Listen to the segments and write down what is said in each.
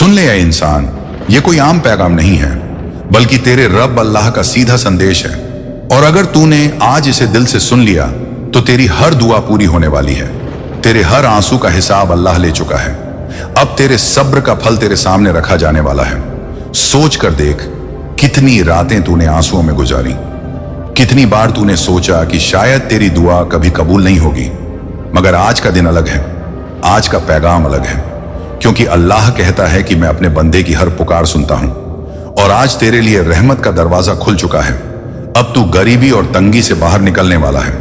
सुन ले ऐ इंसान, ये कोई आम पैगाम नहीं है, बल्कि तेरे रब अल्लाह का सीधा संदेश है। और अगर तूने आज इसे दिल से सुन लिया तो तेरी हर दुआ पूरी होने वाली है। तेरे हर आंसू का हिसाब अल्लाह ले चुका है। अब तेरे सब्र का फल तेरे सामने रखा जाने वाला है। सोच कर देख, कितनी रातें तूने आंसुओं में गुजारी, कितनी बार तूने सोचा कि शायद तेरी दुआ कभी कबूल नहीं होगी। मगर आज का दिन अलग है, आज का पैगाम अलग है, क्योंकि अल्लाह कहता है कि मैं अपने बंदे की हर पुकार सुनता हूं। और आज तेरे लिए रहमत का दरवाजा खुल चुका है। अब तू गरीबी और तंगी से बाहर निकलने वाला है।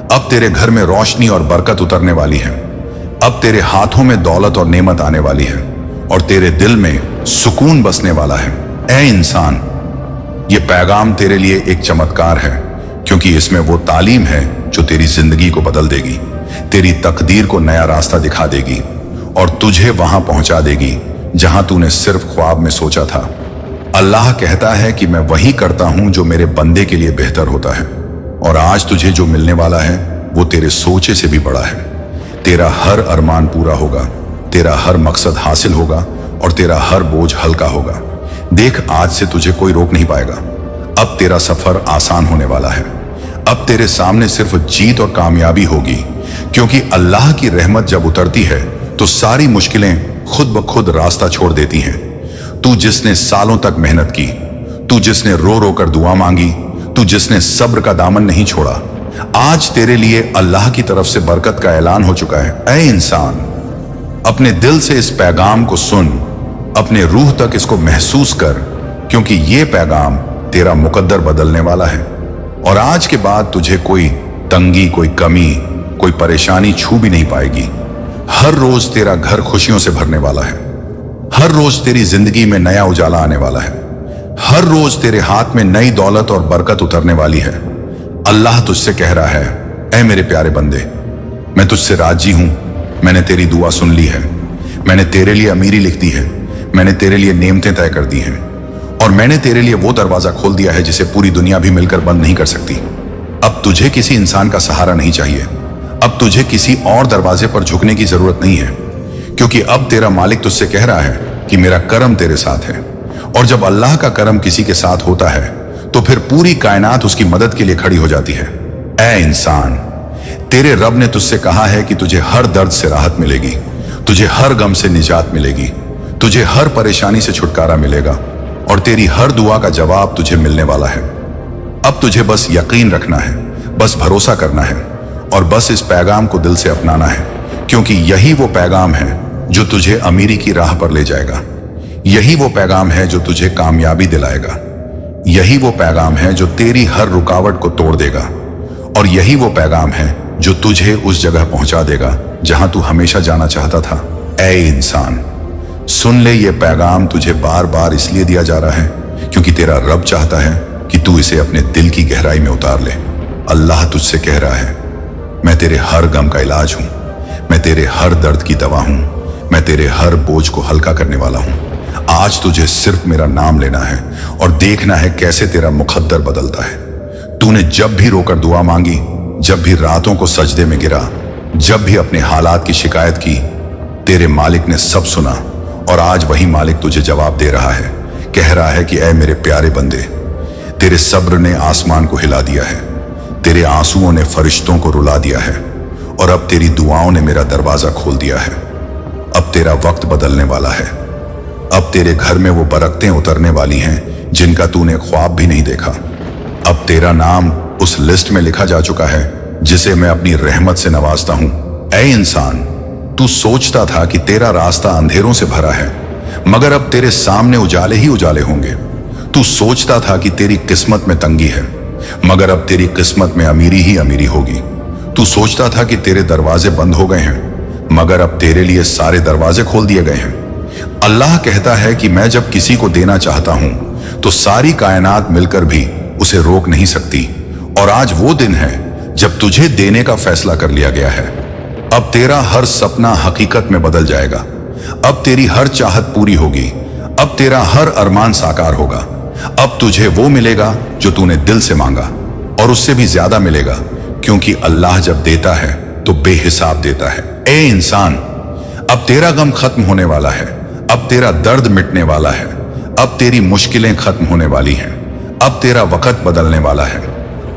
अब तेरे घर में रोशनी और बरकत उतरने वाली है। अब तेरे हाथों में दौलत और नेमत आने वाली है और तेरे दिल में सुकून बसने वाला है। ऐ इंसान, ये पैगाम तेरे लिए एक चमत्कार है, क्योंकि इसमें वो तालीम है जो तेरी जिंदगी को बदल देगी, तेरी तकदीर को नया रास्ता दिखा देगी और तुझे वहां पहुंचा देगी जहां तूने सिर्फ ख्वाब में सोचा था। अल्लाह कहता है कि मैं वही करता हूं जो मेरे बंदे के लिए बेहतर होता है। और आज तुझे जो मिलने वाला है वो तेरे सोचे से भी बड़ा है। तेरा हर अरमान पूरा होगा, तेरा हर मकसद हासिल होगा और तेरा हर बोझ हल्का होगा। देख, आज से तुझे कोई रोक नहीं पाएगा। अब तेरा सफर आसान होने वाला है। अब तेरे सामने सिर्फ जीत और कामयाबी होगी, क्योंकि अल्लाह की रहमत जब उतरती है तो सारी मुश्किलें खुद ब खुद रास्ता छोड़ देती हैं। तू जिसने सालों तक मेहनत की, तू जिसने रो रो कर दुआ मांगी, तू जिसने सब्र का दामन नहीं छोड़ा, आज तेरे लिए अल्लाह की तरफ से बरकत का ऐलान हो चुका है। ऐ इंसान, अपने दिल से इस पैगाम को सुन, अपने रूह तक इसको महसूस कर, क्योंकि ये पैगाम तेरा मुकद्दर बदलने वाला है। और आज के बाद तुझे कोई तंगी, कोई कमी, कोई परेशानी छू भी नहीं पाएगी। हर रोज तेरा घर खुशियों से भरने वाला है। हर रोज तेरी जिंदगी में नया उजाला आने वाला है। हर रोज तेरे हाथ में नई दौलत और बरकत उतरने वाली है। अल्लाह तुझसे कह रहा है, ऐ मेरे प्यारे बंदे, मैं तुझसे राजी हूं। मैंने तेरी दुआ सुन ली है। मैंने तेरे लिए अमीरी लिख दी है। मैंने तेरे लिए नेमतें तय कर दी हैं और मैंने तेरे लिए वो दरवाजा खोल दिया है जिसे पूरी दुनिया भी मिलकर बंद नहीं कर सकती। अब तुझे किसी इंसान का सहारा नहीं चाहिए। अब तुझे किसी और दरवाजे पर झुकने की जरूरत नहीं है, क्योंकि अब तेरा मालिक तुझसे कह रहा है कि मेरा करम तेरे साथ है। और जब अल्लाह का करम किसी के साथ होता है तो फिर पूरी कायनात उसकी मदद के लिए खड़ी हो जाती है। ऐ इंसान, तेरे रब ने तुझसे कहा है कि तुझे हर दर्द से राहत मिलेगी, तुझे हर गम से निजात मिलेगी, तुझे हर परेशानी से छुटकारा मिलेगा और तेरी हर दुआ का जवाब तुझे मिलने वाला है। अब तुझे बस यकीन रखना है, बस भरोसा करना है और बस इस पैगाम को दिल से अपनाना है, क्योंकि यही वो पैगाम है जो तुझे अमीरी की राह पर ले जाएगा। यही वो पैगाम है जो तुझे कामयाबी दिलाएगा। यही वो पैगाम है जो तेरी हर रुकावट को तोड़ देगा। और यही वो पैगाम है जो तुझे उस जगह पहुंचा देगा जहां तू हमेशा जाना चाहता था। ऐ इंसान, सुन ले, ये पैगाम तुझे बार बार इसलिए दिया जा रहा है क्योंकि तेरा रब चाहता है कि तू इसे अपने दिल की गहराई में उतार ले। अल्लाह तुझसे कह रहा है, मैं तेरे हर गम का इलाज हूं, मैं तेरे हर दर्द की दवा हूं, मैं तेरे हर बोझ को हल्का करने वाला हूं। आज तुझे सिर्फ मेरा नाम लेना है और देखना है कैसे तेरा मुकद्दर बदलता है। तूने जब भी रोकर दुआ मांगी, जब भी रातों को सजदे में गिरा, जब भी अपने हालात की शिकायत की, तेरे मालिक ने सब सुना। और आज वही मालिक तुझे जवाब दे रहा है, कह रहा है कि ऐ मेरे प्यारे बंदे, तेरे सब्र ने आसमान को हिला दिया है, तेरे आंसुओं ने फरिश्तों को रुला दिया है और अब तेरी दुआओं ने मेरा दरवाजा खोल दिया है। अब तेरा वक्त बदलने वाला है। अब तेरे घर में वो बरकतें उतरने वाली हैं जिनका तूने ख्वाब भी नहीं देखा। अब तेरा नाम उस लिस्ट में लिखा जा चुका है जिसे मैं अपनी रहमत से नवाजता हूं। ऐ इंसान, तू सोचता था कि तेरा रास्ता अंधेरों से भरा है, मगर अब तेरे सामने उजाले ही उजाले होंगे। तू सोचता था कि तेरी किस्मत में तंगी है, मगर अब तेरी किस्मत में अमीरी ही अमीरी होगी। तू सोचता था कि तेरे दरवाजे बंद हो गए हैं, मगर अब तेरे लिए सारे दरवाजे खोल दिए गए हैं। अल्लाह कहता है कि मैं जब किसी को देना चाहता हूं तो सारी कायनात मिलकर भी उसे रोक नहीं सकती। और आज वो दिन है जब तुझे देने का फैसला कर लिया गया है। अब तेरा हर सपना हकीकत में बदल जाएगा। अब तेरी हर चाहत पूरी होगी। अब तेरा हर अरमान साकार होगा। अब तुझे वो मिलेगा जो तूने दिल से मांगा और उससे भी ज्यादा मिलेगा, क्योंकि अल्लाह जब देता है तो बेहिसाब देता है। ए इंसान, अब तेरा गम खत्म होने वाला है। अब तेरा दर्द मिटने वाला है, अब तेरी मुश्किलें खत्म होने वाली हैं, अब तेरा वक्त बदलने वाला है।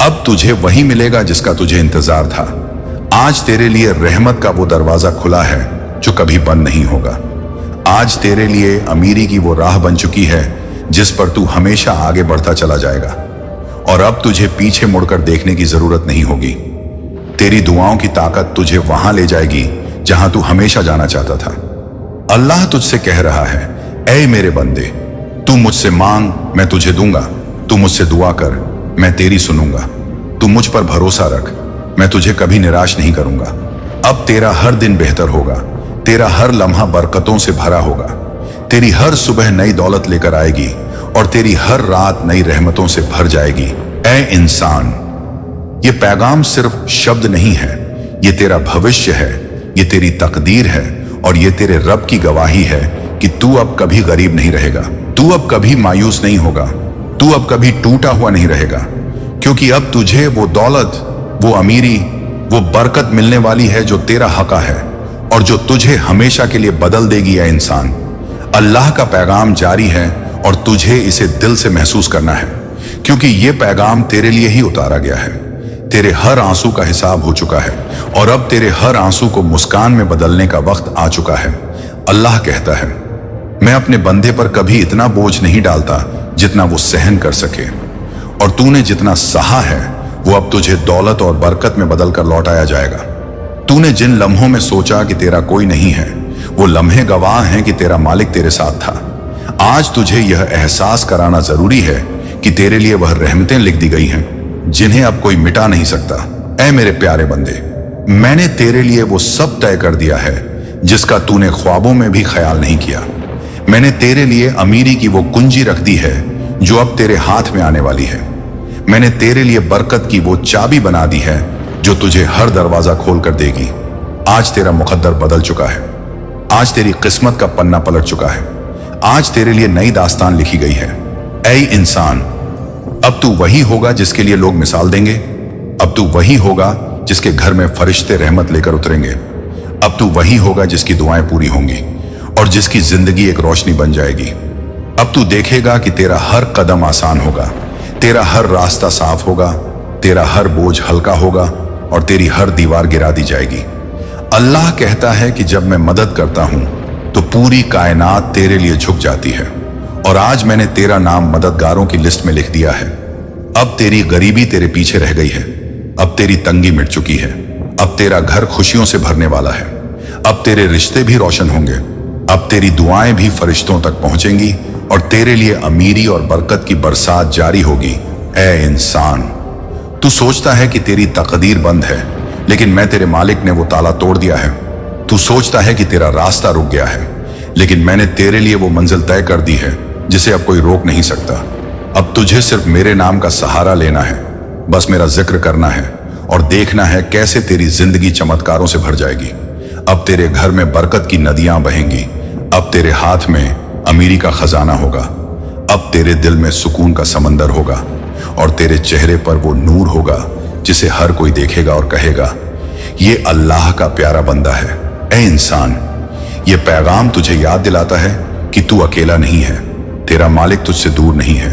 अब तुझे वही मिलेगा जिसका तुझे इंतजार था। आज तेरे लिए रहमत का वो दरवाजा खुला है जो कभी बंद नहीं होगा। आज तेरे लिए अमीरी की वो राह बन चुकी है जिस पर तू हमेशा आगे बढ़ता चला जाएगा, और अब तुझे पीछे मुड़कर देखने की जरूरत नहीं होगी। तेरी दुआओं की ताकत तुझे वहां ले जाएगी जहां तू हमेशा जाना चाहता था। अल्लाह तुझसे कह रहा है, ऐ मेरे बंदे, तू मुझसे मांग, मैं तुझे दूंगा। तू मुझसे दुआ कर, मैं तेरी सुनूंगा। तू मुझ पर भरोसा रख, मैं तुझे कभी निराश नहीं करूंगा। अब तेरा हर दिन बेहतर होगा, तेरा हर लम्हा बरकतों से भरा होगा। तेरी हर सुबह नई दौलत लेकर आएगी और तेरी हर रात नई रहमतों से भर जाएगी। ऐ इंसान, ये पैगाम सिर्फ शब्द नहीं है, ये तेरा भविष्य है, ये तेरी तकदीर है, और ये तेरे रब की गवाही है कि तू अब कभी गरीब नहीं रहेगा, तू अब कभी मायूस नहीं होगा, तू अब कभी टूटा हुआ नहीं रहेगा, क्योंकि अब तुझे वो दौलत, वो अमीरी, वो बरकत मिलने वाली है जो तेरा हक है और जो तुझे हमेशा के लिए बदल देगी। ऐ इंसान, अल्लाह का पैगाम जारी है और तुझे इसे दिल से महसूस करना है, क्योंकि ये पैगाम तेरे लिए ही उतारा गया है। तेरे हर आंसू का हिसाब हो चुका है और अब तेरे हर आंसू को मुस्कान में बदलने का वक्त आ चुका है। अल्लाह कहता है, मैं अपने बंदे पर कभी इतना बोझ नहीं डालता जितना वो सहन कर सके, और तूने जितना सहा है वो अब तुझे दौलत और बरकत में बदल कर लौटाया जाएगा। तूने जिन लम्हों में सोचा कि तेरा कोई नहीं है, वो लम्हे गवाह हैं कि तेरा मालिक तेरे साथ था। आज तुझे यह एहसास कराना जरूरी है कि तेरे लिए वह रहमतें लिख दी गई हैं जिन्हें अब कोई मिटा नहीं सकता। ऐ मेरे प्यारे बंदे, मैंने तेरे लिए वो सब तय कर दिया है जिसका तूने ख्वाबों में भी ख्याल नहीं किया। मैंने तेरे लिए अमीरी की वो कुंजी रख दी है जो अब तेरे हाथ में आने वाली है। मैंने तेरे लिए बरकत की वो चाबी बना दी है जो तुझे हर दरवाजा खोल कर देगी। आज तेरा मुकद्दर बदल चुका है, आज तेरी किस्मत का पन्ना पलट चुका है, आज तेरे लिए नई दास्तान लिखी गई है। ऐ इंसान, अब तू वही होगा जिसके लिए लोग मिसाल देंगे। अब तू वही होगा जिसके घर में फरिश्ते रहमत लेकर उतरेंगे। अब तू वही होगा जिसकी दुआएं पूरी होंगी और जिसकी जिंदगी एक रोशनी बन जाएगी। अब तू देखेगा कि तेरा हर कदम आसान होगा, तेरा हर रास्ता साफ होगा, तेरा हर बोझ हल्का होगा और तेरी हर दीवार गिरा दी जाएगी। अल्लाह कहता है कि जब मैं मदद करता हूं तो पूरी कायनात तेरे लिए झुक जाती है, और आज मैंने तेरा नाम मददगारों की लिस्ट में लिख दिया है। अब तेरी गरीबी तेरे पीछे रह गई है, अब तेरी तंगी मिट चुकी है, अब तेरा घर खुशियों से भरने वाला है, अब तेरे रिश्ते भी रोशन होंगे, अब तेरी दुआएं भी फरिश्तों तक पहुंचेंगी और तेरे लिए अमीरी और बरकत की बरसात जारी होगी। ऐ इंसान, तू सोचता है कि तेरी तकदीर बंद है, लेकिन मैं तेरे मालिक ने वो ताला तोड़ दिया है। तू सोचता है कि तेरा रास्ता रुक गया है, लेकिन मैंने तेरे लिए वो मंजिल तय कर दी है जिसे अब कोई रोक नहीं सकता। अब तुझे सिर्फ मेरे नाम का सहारा लेना है, बस मेरा जिक्र करना है और देखना है कैसे तेरी जिंदगी चमत्कारों से भर जाएगी। अब तेरे घर में बरकत की नदियां बहेंगी, अब तेरे हाथ में अमीरी का खजाना होगा, अब तेरे दिल में सुकून का समंदर होगा और तेरे चेहरे पर वो नूर होगा जिसे हर कोई देखेगा और कहेगा, ये अल्लाह का प्यारा बंदा है। ऐ इंसान, ये पैगाम तुझे याद दिलाता है कि तू अकेला नहीं है, तेरा मालिक तुझसे दूर नहीं है,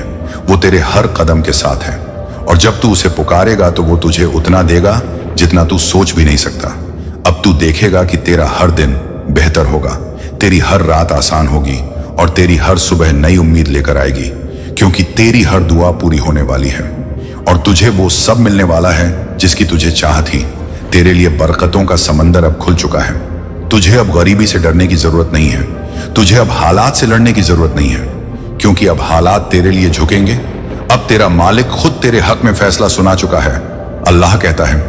वो तेरे हर कदम के साथ है, और जब तू उसे पुकारेगा तो वो तुझे उतना देगा जितना तू सोच भी नहीं सकता। अब तू देखेगा कि तेरा हर दिन बेहतर होगा, तेरी हर रात आसान होगी और तेरी हर सुबह नई उम्मीद लेकर आएगी, क्योंकि तेरी हर दुआ पूरी होने वाली है और तुझे वो सब मिलने वाला है जिसकी तुझे चाह थी। तेरे लिए बरकतों का समंदर अब खुल चुका है। तुझे अब गरीबी से डरने की जरूरत नहीं है, तुझे अब हालात से लड़ने की जरूरत नहीं है, क्योंकि अब हालात तेरे लिए झुकेंगे। अब तेरा मालिक खुद तेरे हक में फैसला सुना चुका है। अल्लाह कहता है,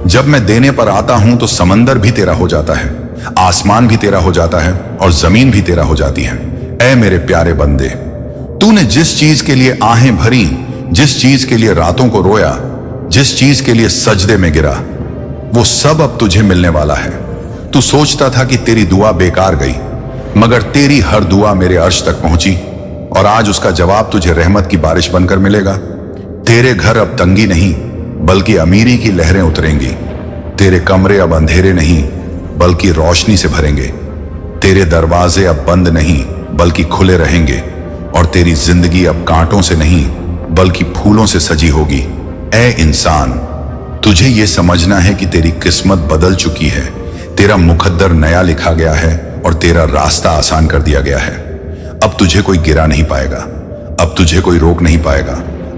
जब मैं देने पर आता हूं तो समंदर भी तेरा हो जाता है, आसमान भी तेरा हो जाता है और जमीन भी तेरा हो जाती है। ऐ मेरे प्यारे बंदे, तूने जिस चीज के लिए आहें भरी, जिस चीज के लिए रातों को रोया, जिस चीज के लिए सजदे में गिरा, वो सब अब तुझे मिलने वाला है। तू सोचता था कि तेरी दुआ बेकार गई, मगर तेरी हर दुआ मेरे अर्श तक पहुंची और आज उसका जवाब तुझे रहमत की बारिश बनकर मिलेगा। तेरे घर अब तंगी नहीं बल्कि अमीरी की लहरें उतरेंगी, तेरे कमरे अब अंधेरे नहीं बल्कि रोशनी से भरेंगे, तेरे दरवाजे अब बंद नहीं बल्कि खुले रहेंगे और तेरी जिंदगी अब कांटों से नहीं बल्कि फूलों से सजी होगी। ऐ इंसान, तुझे ये समझना है कि तेरी किस्मत बदल चुकी है, तेरा मुकद्दर नया लिखा गया है और तेरा रास्ता आसान कर दिया गया है। अब तुझे कोई गिरा नहीं पाएगा, अब तुझे कोई रोक नहीं पाएगा,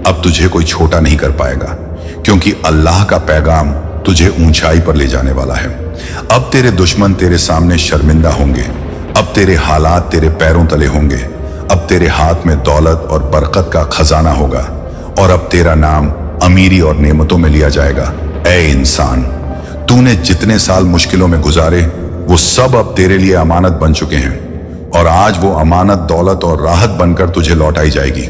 अब तुझे कोई छोटा नहीं कर पाएगा, क्योंकि अल्लाह का पैगाम तुझे ऊंचाई पर ले जाने वाला है। अब तेरे दुश्मन तेरे सामने शर्मिंदा होंगे, अब तेरे हालात तेरे पैरों तले होंगे, अब तेरे हाथ में दौलत और बरकत का खजाना होगा और अब तेरा नाम अमीरी और नेमतों में लिया जाएगा। ऐ इंसान, तूने जितने साल मुश्किलों में गुजारे वो सब अब तेरे लिए अमानत बन चुके हैं और आज वो अमानत दौलत और राहत बनकर तुझे लौटाई जाएगी।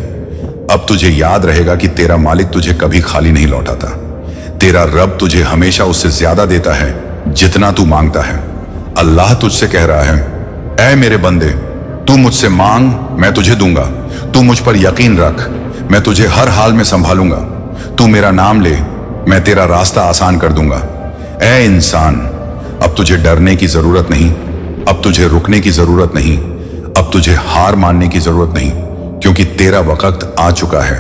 अब तुझे याद रहेगा कि तेरा मालिक तुझे कभी खाली नहीं लौटाता। तेरा रब तुझे हमेशा उससे ज्यादा देता है जितना तू मांगता है। अल्लाह तुझसे कह रहा है, ऐ मेरे बंदे, तू मुझसे मांग, मैं तुझे दूंगा। तू मुझ पर यकीन रख, मैं तुझे हर हाल में संभालूंगा। तू मेरा नाम ले, मैं तेरा रास्ता आसान कर दूंगा। ऐ इंसान, अब तुझे डरने की जरूरत नहीं, अब तुझे रुकने की जरूरत नहीं, अब तुझे हार मानने की जरूरत नहीं, क्योंकि तेरा वक्त आ चुका है।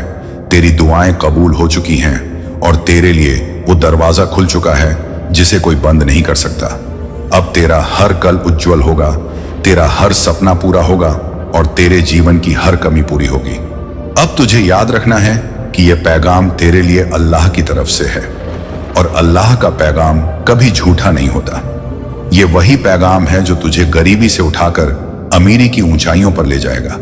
तेरी दुआएं कबूल हो चुकी हैं और तेरे लिए वो दरवाजा खुल चुका है जिसे कोई बंद नहीं कर सकता। अब तेरा हर कल उज्जवल होगा, तेरा हर सपना पूरा होगा और तेरे जीवन की हर कमी पूरी होगी। अब तुझे याद रखना है कि यह पैगाम तेरे लिए अल्लाह की तरफ से है और अल्लाह का पैगाम कभी झूठा नहीं होता। ये वही पैगाम है जो तुझे गरीबी से उठाकर अमीरी की ऊंचाइयों पर ले जाएगा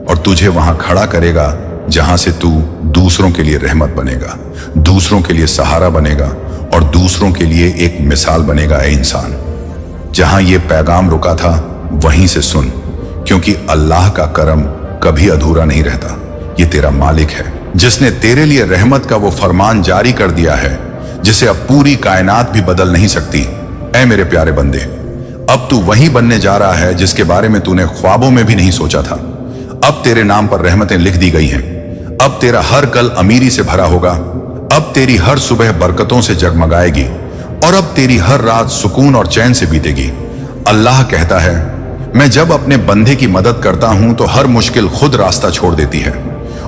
और तुझे वहां खड़ा करेगा जहां से तू दूसरों के लिए रहमत बनेगा, दूसरों के लिए सहारा बनेगा और दूसरों के लिए एक मिसाल बनेगा। ऐ इंसान, जहां ये पैगाम रुका था वहीं से सुन, क्योंकि अल्लाह का करम कभी अधूरा नहीं रहता। ये तेरा मालिक है जिसने तेरे लिए रहमत का वो फरमान जारी कर दिया है जिसे अब पूरी कायनात भी बदल नहीं सकती। ऐ मेरे प्यारे बंदे, अब तू वही बनने जा रहा है जिसके बारे में तूने ख्वाबों में भी नहीं सोचा था। अब तेरे नाम पर रहमतें लिख दी गई हैं। अब तेरा हर कल अमीरी से भरा होगा, अब तेरी हर सुबह बरकतों से जगमगाएगी और अब तेरी हर रात सुकून और चैन से बीतेगी। अल्लाह कहता है, मैं जब अपने बंदे की मदद करता हूं तो हर मुश्किल खुद रास्ता छोड़ देती है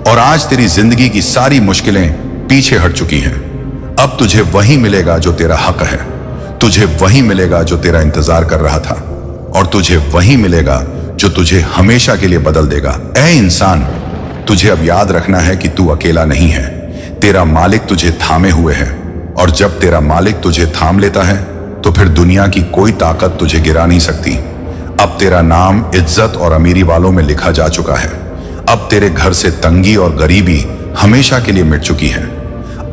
और आज तेरी जिंदगी की सारी मुश्किलें पीछे हट चुकी हैं। अब तुझे वही मिलेगा जो तेरा हक है, तुझे वही मिलेगा जो तेरा इंतजार कर रहा था और तुझे वही मिलेगा जो तुझे हमेशा के लिए बदल देगा। ऐ इंसान, तुझे अब याद रखना है कि तू अकेला नहीं है, तेरा मालिक तुझे थामे हुए है और जब तेरा मालिक तुझे थाम लेता है तो फिर दुनिया की कोई ताकत तुझे गिरा नहीं सकती। अब तेरा नाम इज्जत और अमीरी वालों में लिखा जा चुका है। अब तेरे घर से तंगी और गरीबी हमेशा के लिए मिट चुकी है।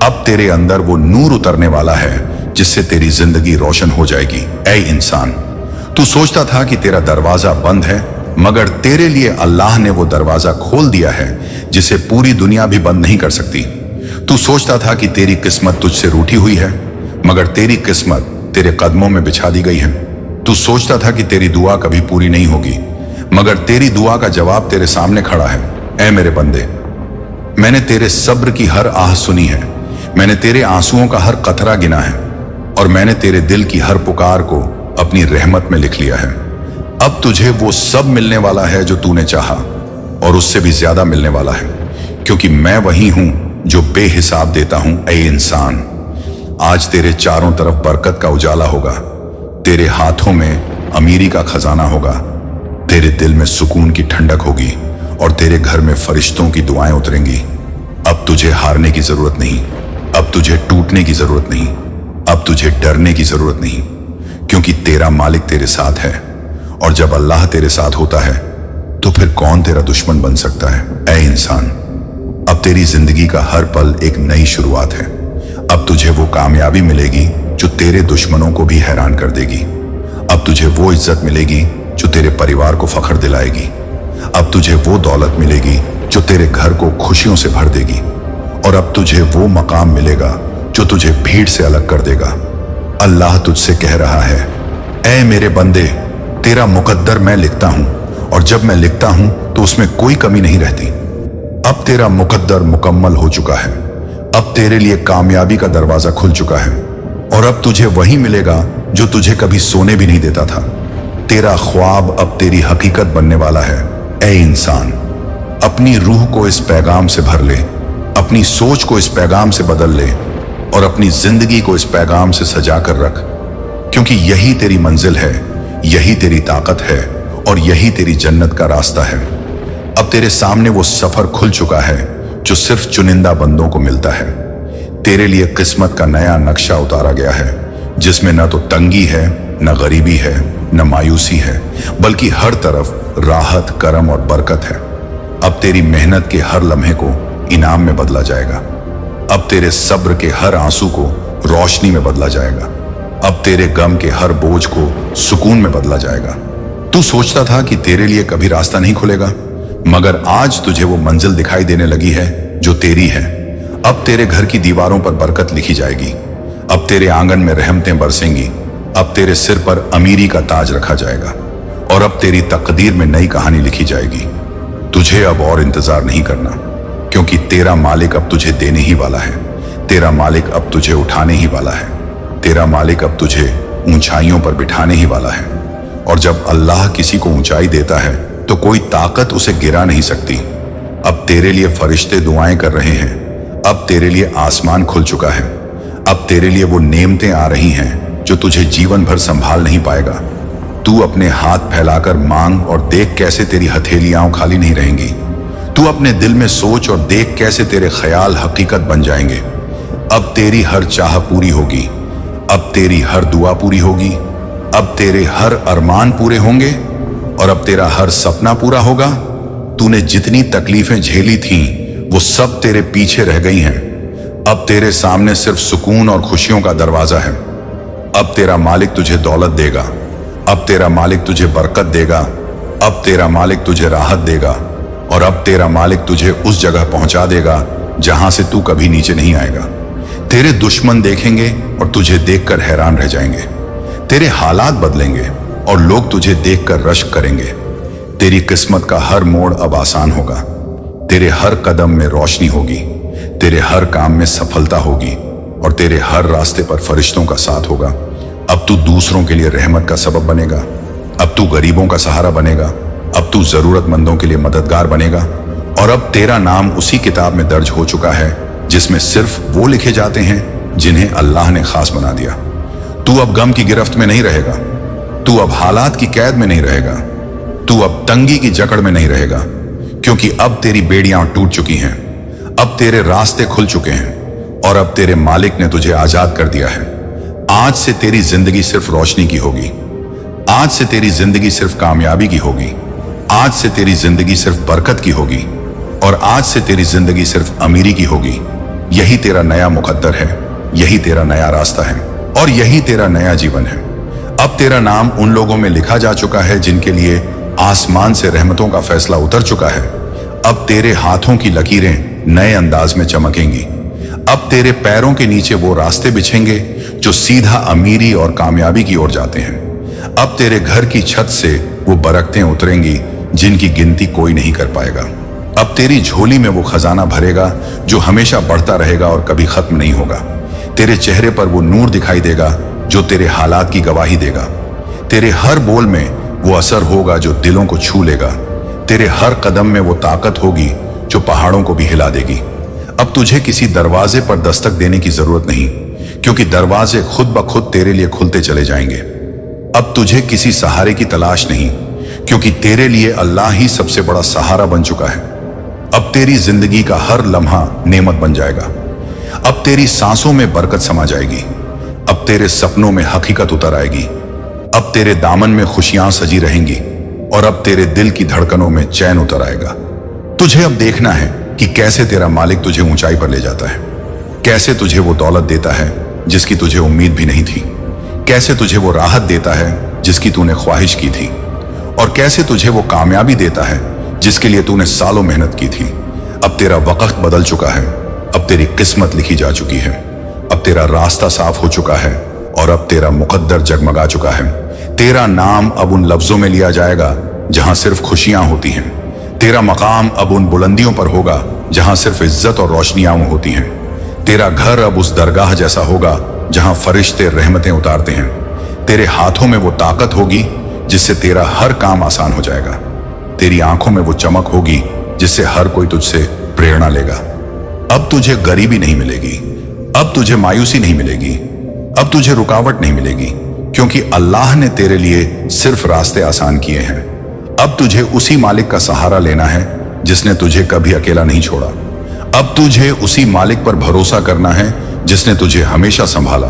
अब तेरे अंदर वो नूर उतरने वाला है जिससे तेरी जिंदगी रोशन हो जाएगी। ऐ इंसान, तू सोचता था कि तेरा दरवाजा बंद है, मगर तेरे लिए अल्लाह ने वो दरवाजा खोल दिया है जिसे पूरी दुनिया भी बंद नहीं कर सकती। तू सोचता था कि तेरी किस्मत तुझसे रूठी हुई है, मगर तेरी किस्मत तेरे कदमों में बिछा दी गई है। तू सोचता था कि तेरी दुआ कभी पूरी नहीं होगी, मगर तेरी दुआ का जवाब तेरे सामने खड़ा है। ऐ मेरे बंदे, मैंने तेरे सब्र की हर आह सुनी है, मैंने तेरे आंसुओं का हर कतरा गिना है और मैंने तेरे दिल की हर पुकार को अपनी रहमत में लिख लिया है। अब तुझे वो सब मिलने वाला है जो तूने चाहा और उससे भी ज्यादा मिलने वाला है, क्योंकि मैं वही हूं जो बेहिसाब देता हूं। ऐ इंसान, आज तेरे चारों तरफ बरकत का उजाला होगा, तेरे हाथों में अमीरी का खजाना होगा, तेरे दिल में सुकून की ठंडक होगी और तेरे घर में फरिश्तों की दुआएं उतरेंगी। अब तुझे हारने की जरूरत नहीं, अब तुझे टूटने की जरूरत नहीं, अब तुझे डरने की जरूरत नहीं, क्योंकि तेरा मालिक तेरे साथ है और जब अल्लाह तेरे साथ होता है तो फिर कौन तेरा दुश्मन बन सकता है। ऐ इंसान, अब तेरी जिंदगी का हर पल एक नई शुरुआत है। अब तुझे वो कामयाबी मिलेगी जो तेरे दुश्मनों को भी हैरान कर देगी। अब तुझे वो इज्जत मिलेगी जो तेरे परिवार को फख्र दिलाएगी। अब तुझे वो दौलत मिलेगी जो तेरे घर को खुशियों से भर देगी और अब तुझे वो मकाम मिलेगा जो तुझे भीड़ से अलग कर देगा। अल्लाह तुझसे कह रहा है, ऐ मेरे बंदे, तेरा मुकद्दर मैं लिखता हूं और जब मैं लिखता हूं तो उसमें कोई कमी नहीं रहती। अब तेरा मुकद्दर मुकम्मल हो चुका है, अब तेरे लिए कामयाबी का दरवाजा खुल चुका है और अब तुझे वही मिलेगा जो तुझे कभी सोने भी नहीं देता था। तेरा ख्वाब अब तेरी हकीकत बनने वाला है ए इंसान, अपनी रूह को इस पैगाम से भर ले, अपनी सोच को इस पैगाम से बदल ले और अपनी जिंदगी को इस पैगाम से सजा कर रख, क्योंकि यही तेरी मंजिल है, यही तेरी ताकत है और यही तेरी जन्नत का रास्ता है। अब तेरे सामने वो सफर खुल चुका है जो सिर्फ चुनिंदा बंदों को मिलता है। तेरे लिए किस्मत का नया नक्शा उतारा गया है, जिसमें न तो तंगी है, न गरीबी है, न मायूसी है, बल्कि हर तरफ राहत, करम और बरकत है। अब तेरी मेहनत के हर लम्हे को इनाम में बदला जाएगा। अब तेरे सब्र के हर आंसू को रोशनी में बदला जाएगा। अब तेरे गम के हर बोझ को सुकून में बदला जाएगा। तू सोचता था कि तेरे लिए कभी रास्ता नहीं खुलेगा, मगर आज तुझे वो मंजिल दिखाई देने लगी है जो तेरी है। अब तेरे घर की दीवारों पर बरकत लिखी जाएगी। अब तेरे आंगन में रहमतें बरसेंगी। अब तेरे सिर पर अमीरी का ताज रखा जाएगा और अब तेरी तकदीर में नई कहानी लिखी जाएगी। तुझे अब और इंतजार नहीं करना, क्योंकि तेरा मालिक अब तुझे देने ही वाला है। तेरा मालिक अब तुझे उठाने ही वाला है। तेरा मालिक अब तुझे ऊंचाइयों पर बिठाने ही वाला है। और जब अल्लाह किसी को ऊंचाई देता है तो कोई ताकत उसे गिरा नहीं सकती। अब तेरे लिए फरिश्ते दुआएं कर रहे हैं। अब तेरे लिए आसमान खुल चुका है। अब तेरे लिए वो नेमतें आ रही हैं जो तुझे जीवन भर संभाल नहीं पाएगा। तू अपने हाथ फैलाकर मांग और देख कैसे तेरी हथेलियां खाली नहीं रहेंगी। तू अपने दिल में सोच और देख कैसे तेरे ख्याल हकीकत बन जाएंगे। अब तेरी हर चाह पूरी होगी। अब तेरी हर दुआ पूरी होगी। अब तेरे हर अरमान पूरे होंगे और अब तेरा हर सपना पूरा होगा। तूने जितनी तकलीफें झेली थीं वो सब तेरे पीछे रह गई हैं। अब तेरे सामने सिर्फ सुकून और खुशियों का दरवाजा है। अब तेरा मालिक तुझे दौलत देगा। अब तेरा मालिक तुझे बरकत देगा। अब तेरा मालिक तुझे राहत देगा और अब तेरा मालिक तुझे उस जगह पहुंचा देगा जहां से तू कभी नीचे नहीं आएगा। तेरे दुश्मन देखेंगे और तुझे देखकर हैरान रह जाएंगे। तेरे हालात बदलेंगे और लोग तुझे देखकर रश्क करेंगे। तेरी किस्मत का हर मोड़ अब आसान होगा। तेरे हर कदम में रोशनी होगी। तेरे हर काम में सफलता होगी और तेरे हर रास्ते पर फरिश्तों का साथ होगा। अब तू दूसरों के लिए रहमत का सबब बनेगा। अब तू गरीबों का सहारा बनेगा। अब तू जरूरतमंदों के लिए मददगार बनेगा। और अब तेरा नाम उसी किताब में दर्ज हो चुका है जिसमें सिर्फ वो लिखे जाते हैं जिन्हें अल्लाह ने खास बना दिया। तू अब गम की गिरफ्त में नहीं रहेगा। तू अब हालात की कैद में नहीं रहेगा। तू अब तंगी की जकड़ में नहीं रहेगा, क्योंकि अब तेरी बेड़ियां टूट चुकी हैं। अब तेरे रास्ते खुल चुके हैं और अब तेरे मालिक ने तुझे आजाद कर दिया है। आज से तेरी जिंदगी सिर्फ रोशनी की होगी। आज से तेरी जिंदगी सिर्फ कामयाबी की होगी। आज से तेरी जिंदगी सिर्फ बरकत की होगी और आज से तेरी जिंदगी सिर्फ अमीरी की होगी। यही तेरा नया मुकद्दर है, यही तेरा नया रास्ता है और यही तेरा नया जीवन है। अब तेरा नाम उन लोगों में लिखा जा चुका है जिनके लिए आसमान से रहमतों का फैसला उतर चुका है। अब तेरे हाथों की लकीरें नए अंदाज में चमकेंगी। अब तेरे पैरों के नीचे वो रास्ते बिछेंगे जो सीधा अमीरी और कामयाबी की ओर जाते हैं। अब तेरे घर की छत से वो बरकतें उतरेंगी जिनकी गिनती कोई नहीं कर पाएगा। अब तेरी झोली में वो खजाना भरेगा जो हमेशा बढ़ता रहेगा और कभी खत्म नहीं होगा। तेरे चेहरे पर वो नूर दिखाई देगा जो तेरे हालात की गवाही देगा। तेरे हर बोल में वो असर होगा जो दिलों को छू लेगा। तेरे हर कदम में वो ताकत होगी जो पहाड़ों को भी हिला देगी। अब तुझे किसी दरवाजे पर दस्तक देने की जरूरत नहीं, क्योंकि दरवाजे खुद ब खुद तेरे लिए खुलते चले जाएंगे। अब तुझे किसी सहारे की तलाश नहीं, क्योंकि तेरे लिए अल्लाह ही सबसे बड़ा सहारा बन चुका है। अब तेरी जिंदगी का हर लम्हा नेमत बन जाएगा। अब तेरी सांसों में बरकत समा जाएगी। अब तेरे सपनों में हकीकत उतर आएगी। अब तेरे दामन में खुशियां सजी रहेंगी और अब तेरे दिल की धड़कनों में चैन उतर आएगा। तुझे अब देखना है कि कैसे तेरा मालिक तुझे ऊंचाई पर ले जाता है, कैसे तुझे वो दौलत देता है जिसकी तुझे उम्मीद भी नहीं थी, कैसे तुझे वो राहत देता है जिसकी तूने ख्वाहिश की थी, और कैसे तुझे वो कामयाबी देता है जिसके लिए तूने सालों मेहनत की थी। अब तेरा वक्त बदल चुका है। अब तेरी किस्मत लिखी जा चुकी है। अब तेरा रास्ता साफ हो चुका है और अब तेरा मुकद्दर जगमगा चुका है। तेरा नाम अब उन लफ्जों में लिया जाएगा जहां सिर्फ खुशियां होती हैं। तेरा मकाम अब उन बुलंदियों पर होगा जहां सिर्फ इज्जत और रोशनियां होती हैं। तेरा घर अब उस दरगाह जैसा होगा जहां फरिश्ते रहमतें उतारते हैं। तेरे हाथों में वो ताकत होगी जिससे तेरा हर काम आसान हो जाएगा। तेरी आंखों में वो चमक होगी जिससे हर कोई तुझसे प्रेरणा लेगा। अब तुझे गरीबी नहीं मिलेगी, अब तुझे मायूसी नहीं मिलेगी, अब तुझे रुकावट नहीं मिलेगी, क्योंकि अल्लाह ने तेरे लिए सिर्फ रास्ते आसान किए हैं। अब तुझे उसी मालिक का सहारा लेना है जिसने तुझे कभी अकेला नहीं छोड़ा। अब तुझे उसी मालिक पर भरोसा करना है जिसने तुझे हमेशा संभाला।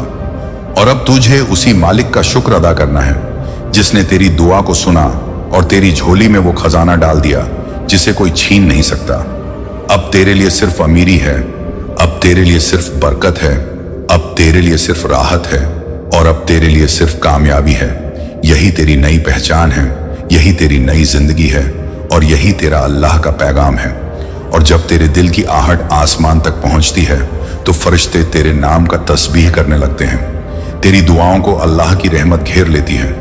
और अब तुझे उसी मालिक का शुक्र अदा करना है जिसने तेरी दुआ को सुना और तेरी झोली में वो खजाना डाल दिया जिसे कोई छीन नहीं सकता। अब तेरे लिए सिर्फ अमीरी है, अब तेरे लिए सिर्फ बरकत है, अब तेरे लिए सिर्फ राहत है, और अब तेरे लिए सिर्फ कामयाबी है। यही तेरी नई पहचान है, यही तेरी नई जिंदगी है, और यही तेरा अल्लाह का पैगाम है। और जब तेरे दिल की आहट आसमान तक पहुंचती है तो फरिश्ते तेरे नाम का तस्बीह करने लगते हैं। तेरी दुआओं को अल्लाह की रहमत घेर लेती है।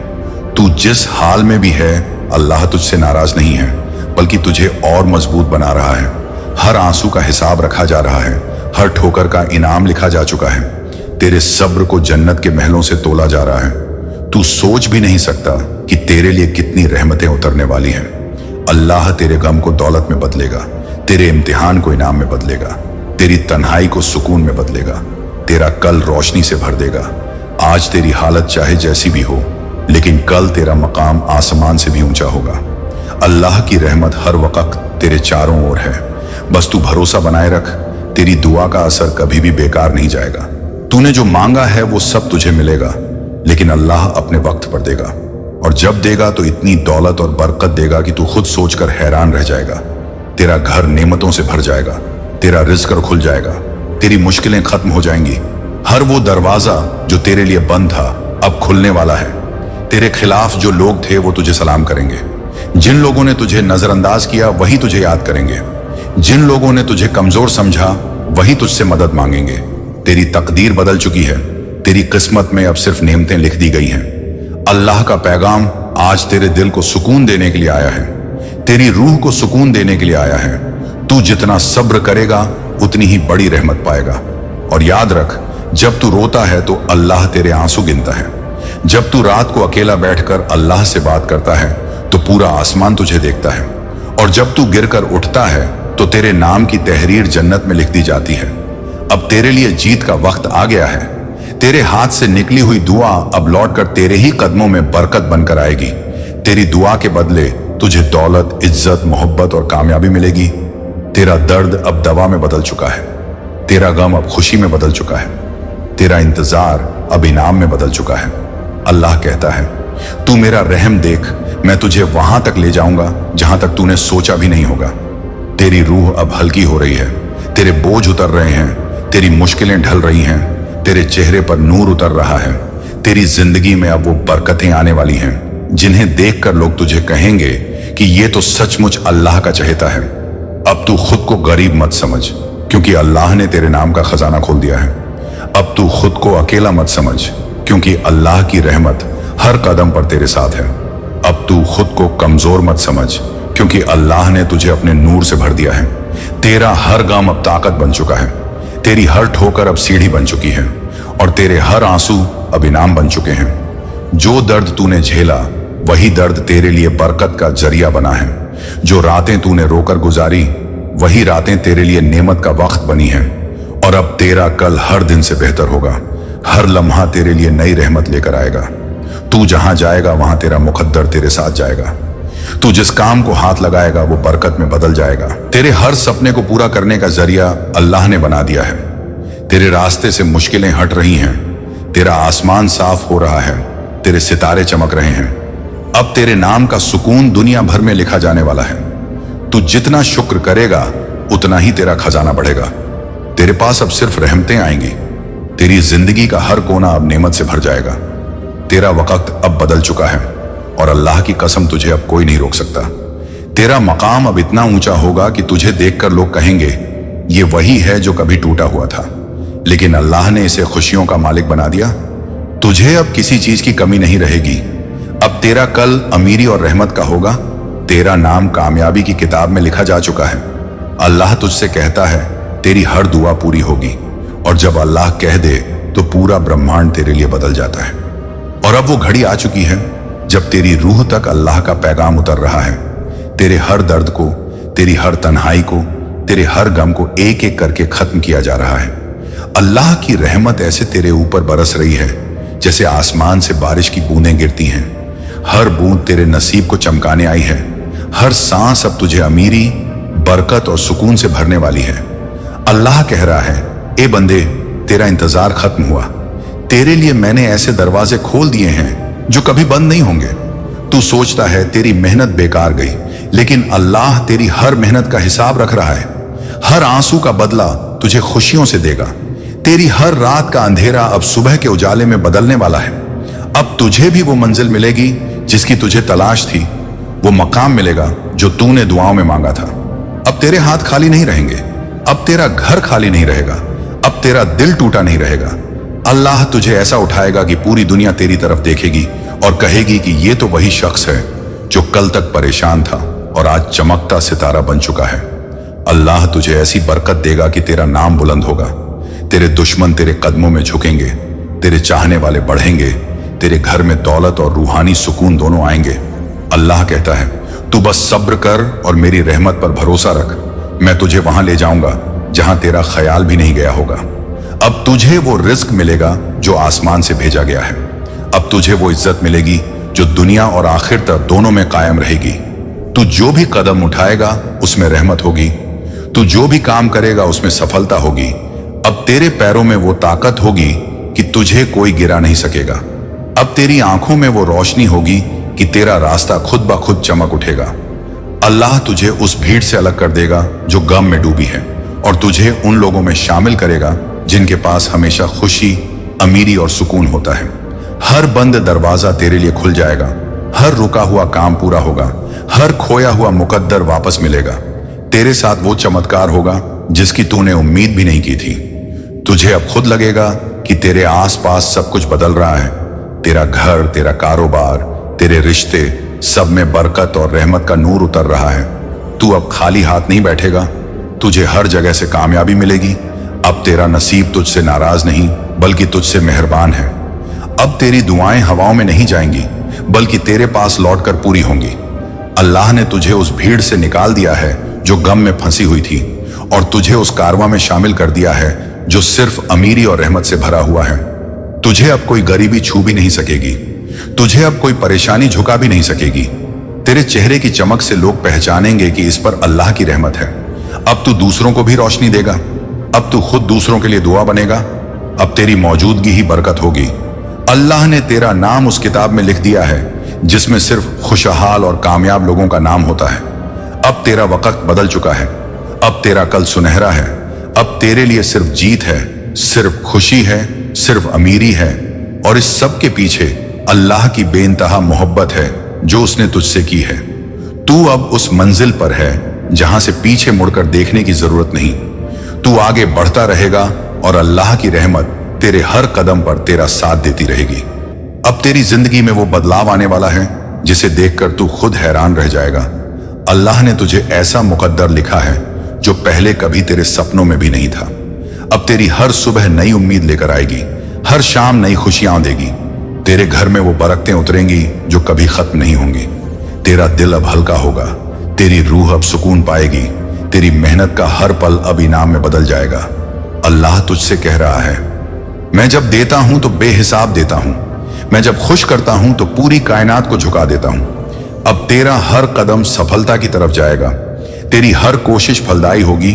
तू जिस हाल में भी है, अल्लाह तुझसे नाराज नहीं है, बल्कि तुझे और मजबूत बना रहा है। हर आंसू का हिसाब रखा जा रहा है, हर ठोकर का इनाम लिखा जा चुका है। तेरे सब्र को जन्नत के महलों से तोला जा रहा है। तू सोच भी नहीं सकता कि तेरे लिए कितनी रहमतें उतरने वाली हैं। अल्लाह तेरे गम को दौलत में बदलेगा, तेरे इम्तिहान को इनाम में बदलेगा, तेरी तन्हाई को सुकून में बदलेगा, तेरा कल रोशनी से भर देगा। आज तेरी हालत चाहे जैसी भी हो, लेकिन कल तेरा मकाम आसमान से भी ऊंचा होगा। अल्लाह की रहमत हर वक्त तेरे चारों ओर है। बस तू भरोसा बनाए रख, तेरी दुआ का असर कभी भी बेकार नहीं जाएगा। तूने जो मांगा है वो सब तुझे मिलेगा, लेकिन अल्लाह अपने वक्त पर देगा। और जब देगा तो इतनी दौलत और बरकत देगा कि तू खुद सोचकर हैरान रह जाएगा। तेरा घर नेमतों से भर जाएगा, तेरा रिज़्क खुल जाएगा, तेरी मुश्किलें खत्म हो जाएंगी। हर वो दरवाजा जो तेरे लिए बंद था अब खुलने वाला है। तेरे खिलाफ जो लोग थे वो तुझे सलाम करेंगे। जिन लोगों ने तुझे नजरअंदाज किया वही तुझे याद करेंगे। जिन लोगों ने तुझे कमजोर समझा वही तुझसे मदद मांगेंगे। तेरी तकदीर बदल चुकी है, तेरी किस्मत में अब सिर्फ नेमतें लिख दी गई हैं। अल्लाह का पैगाम आज तेरे दिल को सुकून देने के लिए आया है, तेरी रूह को सुकून देने के लिए आया है। तू जितना सब्र करेगा उतनी ही बड़ी रहमत पाएगा। और याद रख, जब तू रोता है तो अल्लाह तेरे आंसू गिनता है। जब तू रात को अकेला बैठकर अल्लाह से बात करता है तो पूरा आसमान तुझे देखता है। और जब तू गिरकर उठता है तो तेरे नाम की तहरीर जन्नत में लिख दी जाती है। अब तेरे लिए जीत का वक्त आ गया है। तेरे हाथ से निकली हुई दुआ अब लौटकर तेरे ही कदमों में बरकत बनकर आएगी। तेरी दुआ के बदले तुझे दौलत, इज्जत, मोहब्बत और कामयाबी मिलेगी। तेरा दर्द अब दवा में बदल चुका है, तेरा गम अब खुशी में बदल चुका है, तेरा इंतजार अब इनाम में बदल चुका है। अल्लाह कहता है, तू मेरा रहम देख, मैं तुझे वहां तक ले जाऊंगा जहां तक तूने सोचा भी नहीं होगा। तेरी रूह अब हल्की हो रही है, तेरे बोझ उतर रहे हैं, तेरी मुश्किलें ढल रही हैं, तेरे चेहरे पर नूर उतर रहा है। तेरी जिंदगी में अब वो बरकतें आने वाली हैं जिन्हें देखकर लोग तुझे कहेंगे कि ये तो सचमुच अल्लाह का चहेता है। अब तू खुद को गरीब मत समझ, क्योंकि अल्लाह ने तेरे नाम का खजाना खोल दिया है। अब तू खुद को अकेला मत समझ, क्योंकि अल्लाह की रहमत हर कदम पर तेरे साथ है। अब तू खुद को कमजोर मत समझ, क्योंकि अल्लाह ने तुझे अपने नूर से भर दिया है। तेरा हर गम अब ताकत बन चुका है, तेरी हर ठोकर अब सीढ़ी बन चुकी है, और तेरे हर आंसू अब इनाम बन चुके हैं। जो दर्द तूने झेला वही दर्द तेरे लिए बरकत का जरिया बना है। जो रातें तूने रोकर गुजारी वही रातें तेरे लिए नेमत का वक्त बनी हैं। और अब तेरा कल हर दिन से बेहतर होगा, हर लम्हा तेरे लिए नई रहमत लेकर आएगा। तू जहां जाएगा वहां तेरा मुकद्दर तेरे साथ जाएगा। तू जिस काम को हाथ लगाएगा वो बरकत में बदल जाएगा। तेरे हर सपने को पूरा करने का जरिया अल्लाह ने बना दिया है। तेरे रास्ते से मुश्किलें हट रही हैं, तेरा आसमान साफ हो रहा है, तेरे सितारे चमक रहे हैं। अब तेरे नाम का सुकून दुनिया भर में लिखा जाने वाला है। तू जितना शुक्र करेगा उतना ही तेरा खजाना बढ़ेगा। तेरे पास अब सिर्फ रहमतें आएंगी। तेरी जिंदगी का हर कोना अब नेमत से भर जाएगा। तेरा वक्त अब बदल चुका है और अल्लाह की कसम तुझे अब कोई नहीं रोक सकता। तेरा मकाम अब इतना ऊंचा होगा कि तुझे देखकर लोग कहेंगे ये वही है जो कभी टूटा हुआ था, लेकिन अल्लाह ने इसे खुशियों का मालिक बना दिया। तुझे अब किसी चीज की कमी नहीं रहेगी। अब तेरा कल अमीरी और रहमत का होगा। तेरा नाम कामयाबी की किताब में लिखा जा चुका है। अल्लाह तुझसे कहता है तेरी हर दुआ पूरी होगी, और जब अल्लाह कह दे तो पूरा ब्रह्मांड तेरे लिए बदल जाता है। और अब वो घड़ी आ चुकी है जब तेरी रूह तक अल्लाह का पैगाम उतर रहा है। तेरे हर दर्द को, तेरी हर तन्हाई को, तेरे हर गम को एक एक करके खत्म किया जा रहा है। अल्लाह की रहमत ऐसे तेरे ऊपर बरस रही है जैसे आसमान से बारिश की बूंदें गिरती हैं। हर बूंद तेरे नसीब को चमकाने आई है। हर सांस अब तुझे अमीरी, बरकत और सुकून से भरने वाली है। अल्लाह कह रहा है, ए बंदे, तेरा इंतजार खत्म हुआ। तेरे लिए मैंने ऐसे दरवाजे खोल दिए हैं जो कभी बंद नहीं होंगे। तू सोचता है तेरी मेहनत बेकार गई, लेकिन अल्लाह तेरी हर मेहनत का हिसाब रख रहा है। हर आंसू का बदला तुझे खुशियों से देगा। तेरी हर रात का अंधेरा अब सुबह के उजाले में बदलने वाला है। अब तुझे भी वो मंजिल मिलेगी जिसकी तुझे तलाश थी, वो मकाम मिलेगा जो तूने दुआओं में मांगा था। अब तेरे हाथ खाली नहीं रहेंगे, अब तेरा घर खाली नहीं रहेगा, अब तेरा दिल टूटा नहीं रहेगा। अल्लाह तुझे ऐसा उठाएगा कि पूरी दुनिया तेरी तरफ देखेगी और कहेगी कि ये तो वही शख्स है जो कल तक परेशान था और आज चमकता सितारा बन चुका है। अल्लाह तुझे ऐसी बरकत देगा कि तेरा नाम बुलंद होगा। तेरे दुश्मन तेरे कदमों में झुकेंगे, तेरे चाहने वाले बढ़ेंगे, तेरे घर में दौलत और रूहानी सुकून दोनों आएंगे। अल्लाह कहता है, तू बस सब्र कर और मेरी रहमत पर भरोसा रख। मैं तुझे वहां ले जाऊंगा जहां तेरा ख्याल भी नहीं गया होगा। अब तुझे वो रिस्क मिलेगा जो आसमान से भेजा गया है। अब तुझे वो इज्जत मिलेगी जो दुनिया और आखिर तक दोनों में कायम रहेगी। तू जो भी कदम उठाएगा उसमें रहमत होगी। तू जो भी काम करेगा उसमें सफलता होगी। अब तेरे पैरों में वो ताकत होगी कि तुझे कोई गिरा नहीं सकेगा। अब तेरी आंखों में वो रोशनी होगी कि तेरा रास्ता खुद ब खुद चमक उठेगा। अल्लाह तुझे उस भीड़ से अलग कर देगा जो गम में डूबी है और तुझे उन लोगों में शामिल करेगा जिनके पास हमेशा खुशी, अमीरी और सुकून होता है। हर बंद दरवाजा तेरे लिए खुल जाएगा। हर रुका हुआ काम पूरा होगा। हर खोया हुआ मुकद्दर वापस मिलेगा। तेरे साथ वो चमत्कार होगा जिसकी तूने उम्मीद भी नहीं की थी। तुझे अब खुद लगेगा कि तेरे आसपास सब कुछ बदल रहा है। तेरा घर, तेरा कारोबार, तेरे रिश्ते, सब में बरकत और रहमत का नूर उतर रहा है। तू अब खाली हाथ नहीं बैठेगा। तुझे हर जगह से कामयाबी मिलेगी। अब तेरा नसीब तुझसे नाराज नहीं बल्कि तुझसे मेहरबान है। अब तेरी दुआएं हवाओं में नहीं जाएंगी बल्कि तेरे पास लौटकर पूरी होंगी। अल्लाह ने तुझे उस भीड़ से निकाल दिया है जो गम में फंसी हुई थी और तुझे उस कारवां में शामिल कर दिया है जो सिर्फ अमीरी और रहमत से भरा हुआ है। तुझे अब कोई गरीबी छू भी नहीं सकेगी। तुझे अब कोई परेशानी झुका भी नहीं सकेगी। तेरे चेहरे की चमक से लोग पहचानेंगे कि इस पर अल्लाह की रहमत है। अब तू दूसरों को भी रोशनी देगा। अब तू खुद दूसरों के लिए दुआ बनेगा। अब तेरी मौजूदगी ही बरकत होगी। अल्लाह ने तेरा नाम उस किताब में लिख दिया है जिसमें सिर्फ खुशहाल और कामयाब लोगों का नाम होता है। अब तेरा वक्त बदल चुका है। अब तेरा कल सुनहरा है। अब तेरे लिए सिर्फ जीत है, सिर्फ खुशी है, सिर्फ अमीरी है और इस सब के पीछे अल्लाह की बेइंतहा मोहब्बत है जो उसने तुझसे की है। तू अब उस मंजिल पर है जहां से पीछे मुड़कर देखने की जरूरत नहीं। तू आगे बढ़ता रहेगा और अल्लाह की रहमत तेरे हर कदम पर तेरा साथ देती रहेगी। अब तेरी जिंदगी में वो बदलाव आने वाला है जिसे देखकर तू खुद हैरान रह जाएगा। अल्लाह ने तुझे ऐसा मुकद्दर लिखा है जो पहले कभी तेरे सपनों में भी नहीं था। अब तेरी हर सुबह नई उम्मीद लेकर आएगी। हर शाम नई खुशियां देगी। तेरे घर में वो बरकतें उतरेंगी जो कभी खत्म नहीं होंगी। तेरा दिल अब हल्का होगा। तेरी रूह अब सुकून पाएगी। तेरी मेहनत का हर पल अब इनाम में बदल जाएगा। अल्लाह तुझसे कह रहा है, मैं जब देता हूं तो बेहिसाब देता हूं। मैं जब खुश करता हूं तो पूरी कायनात को झुका देता हूं। अब तेरा हर कदम सफलता की तरफ जाएगा। तेरी हर कोशिश फलदायी होगी।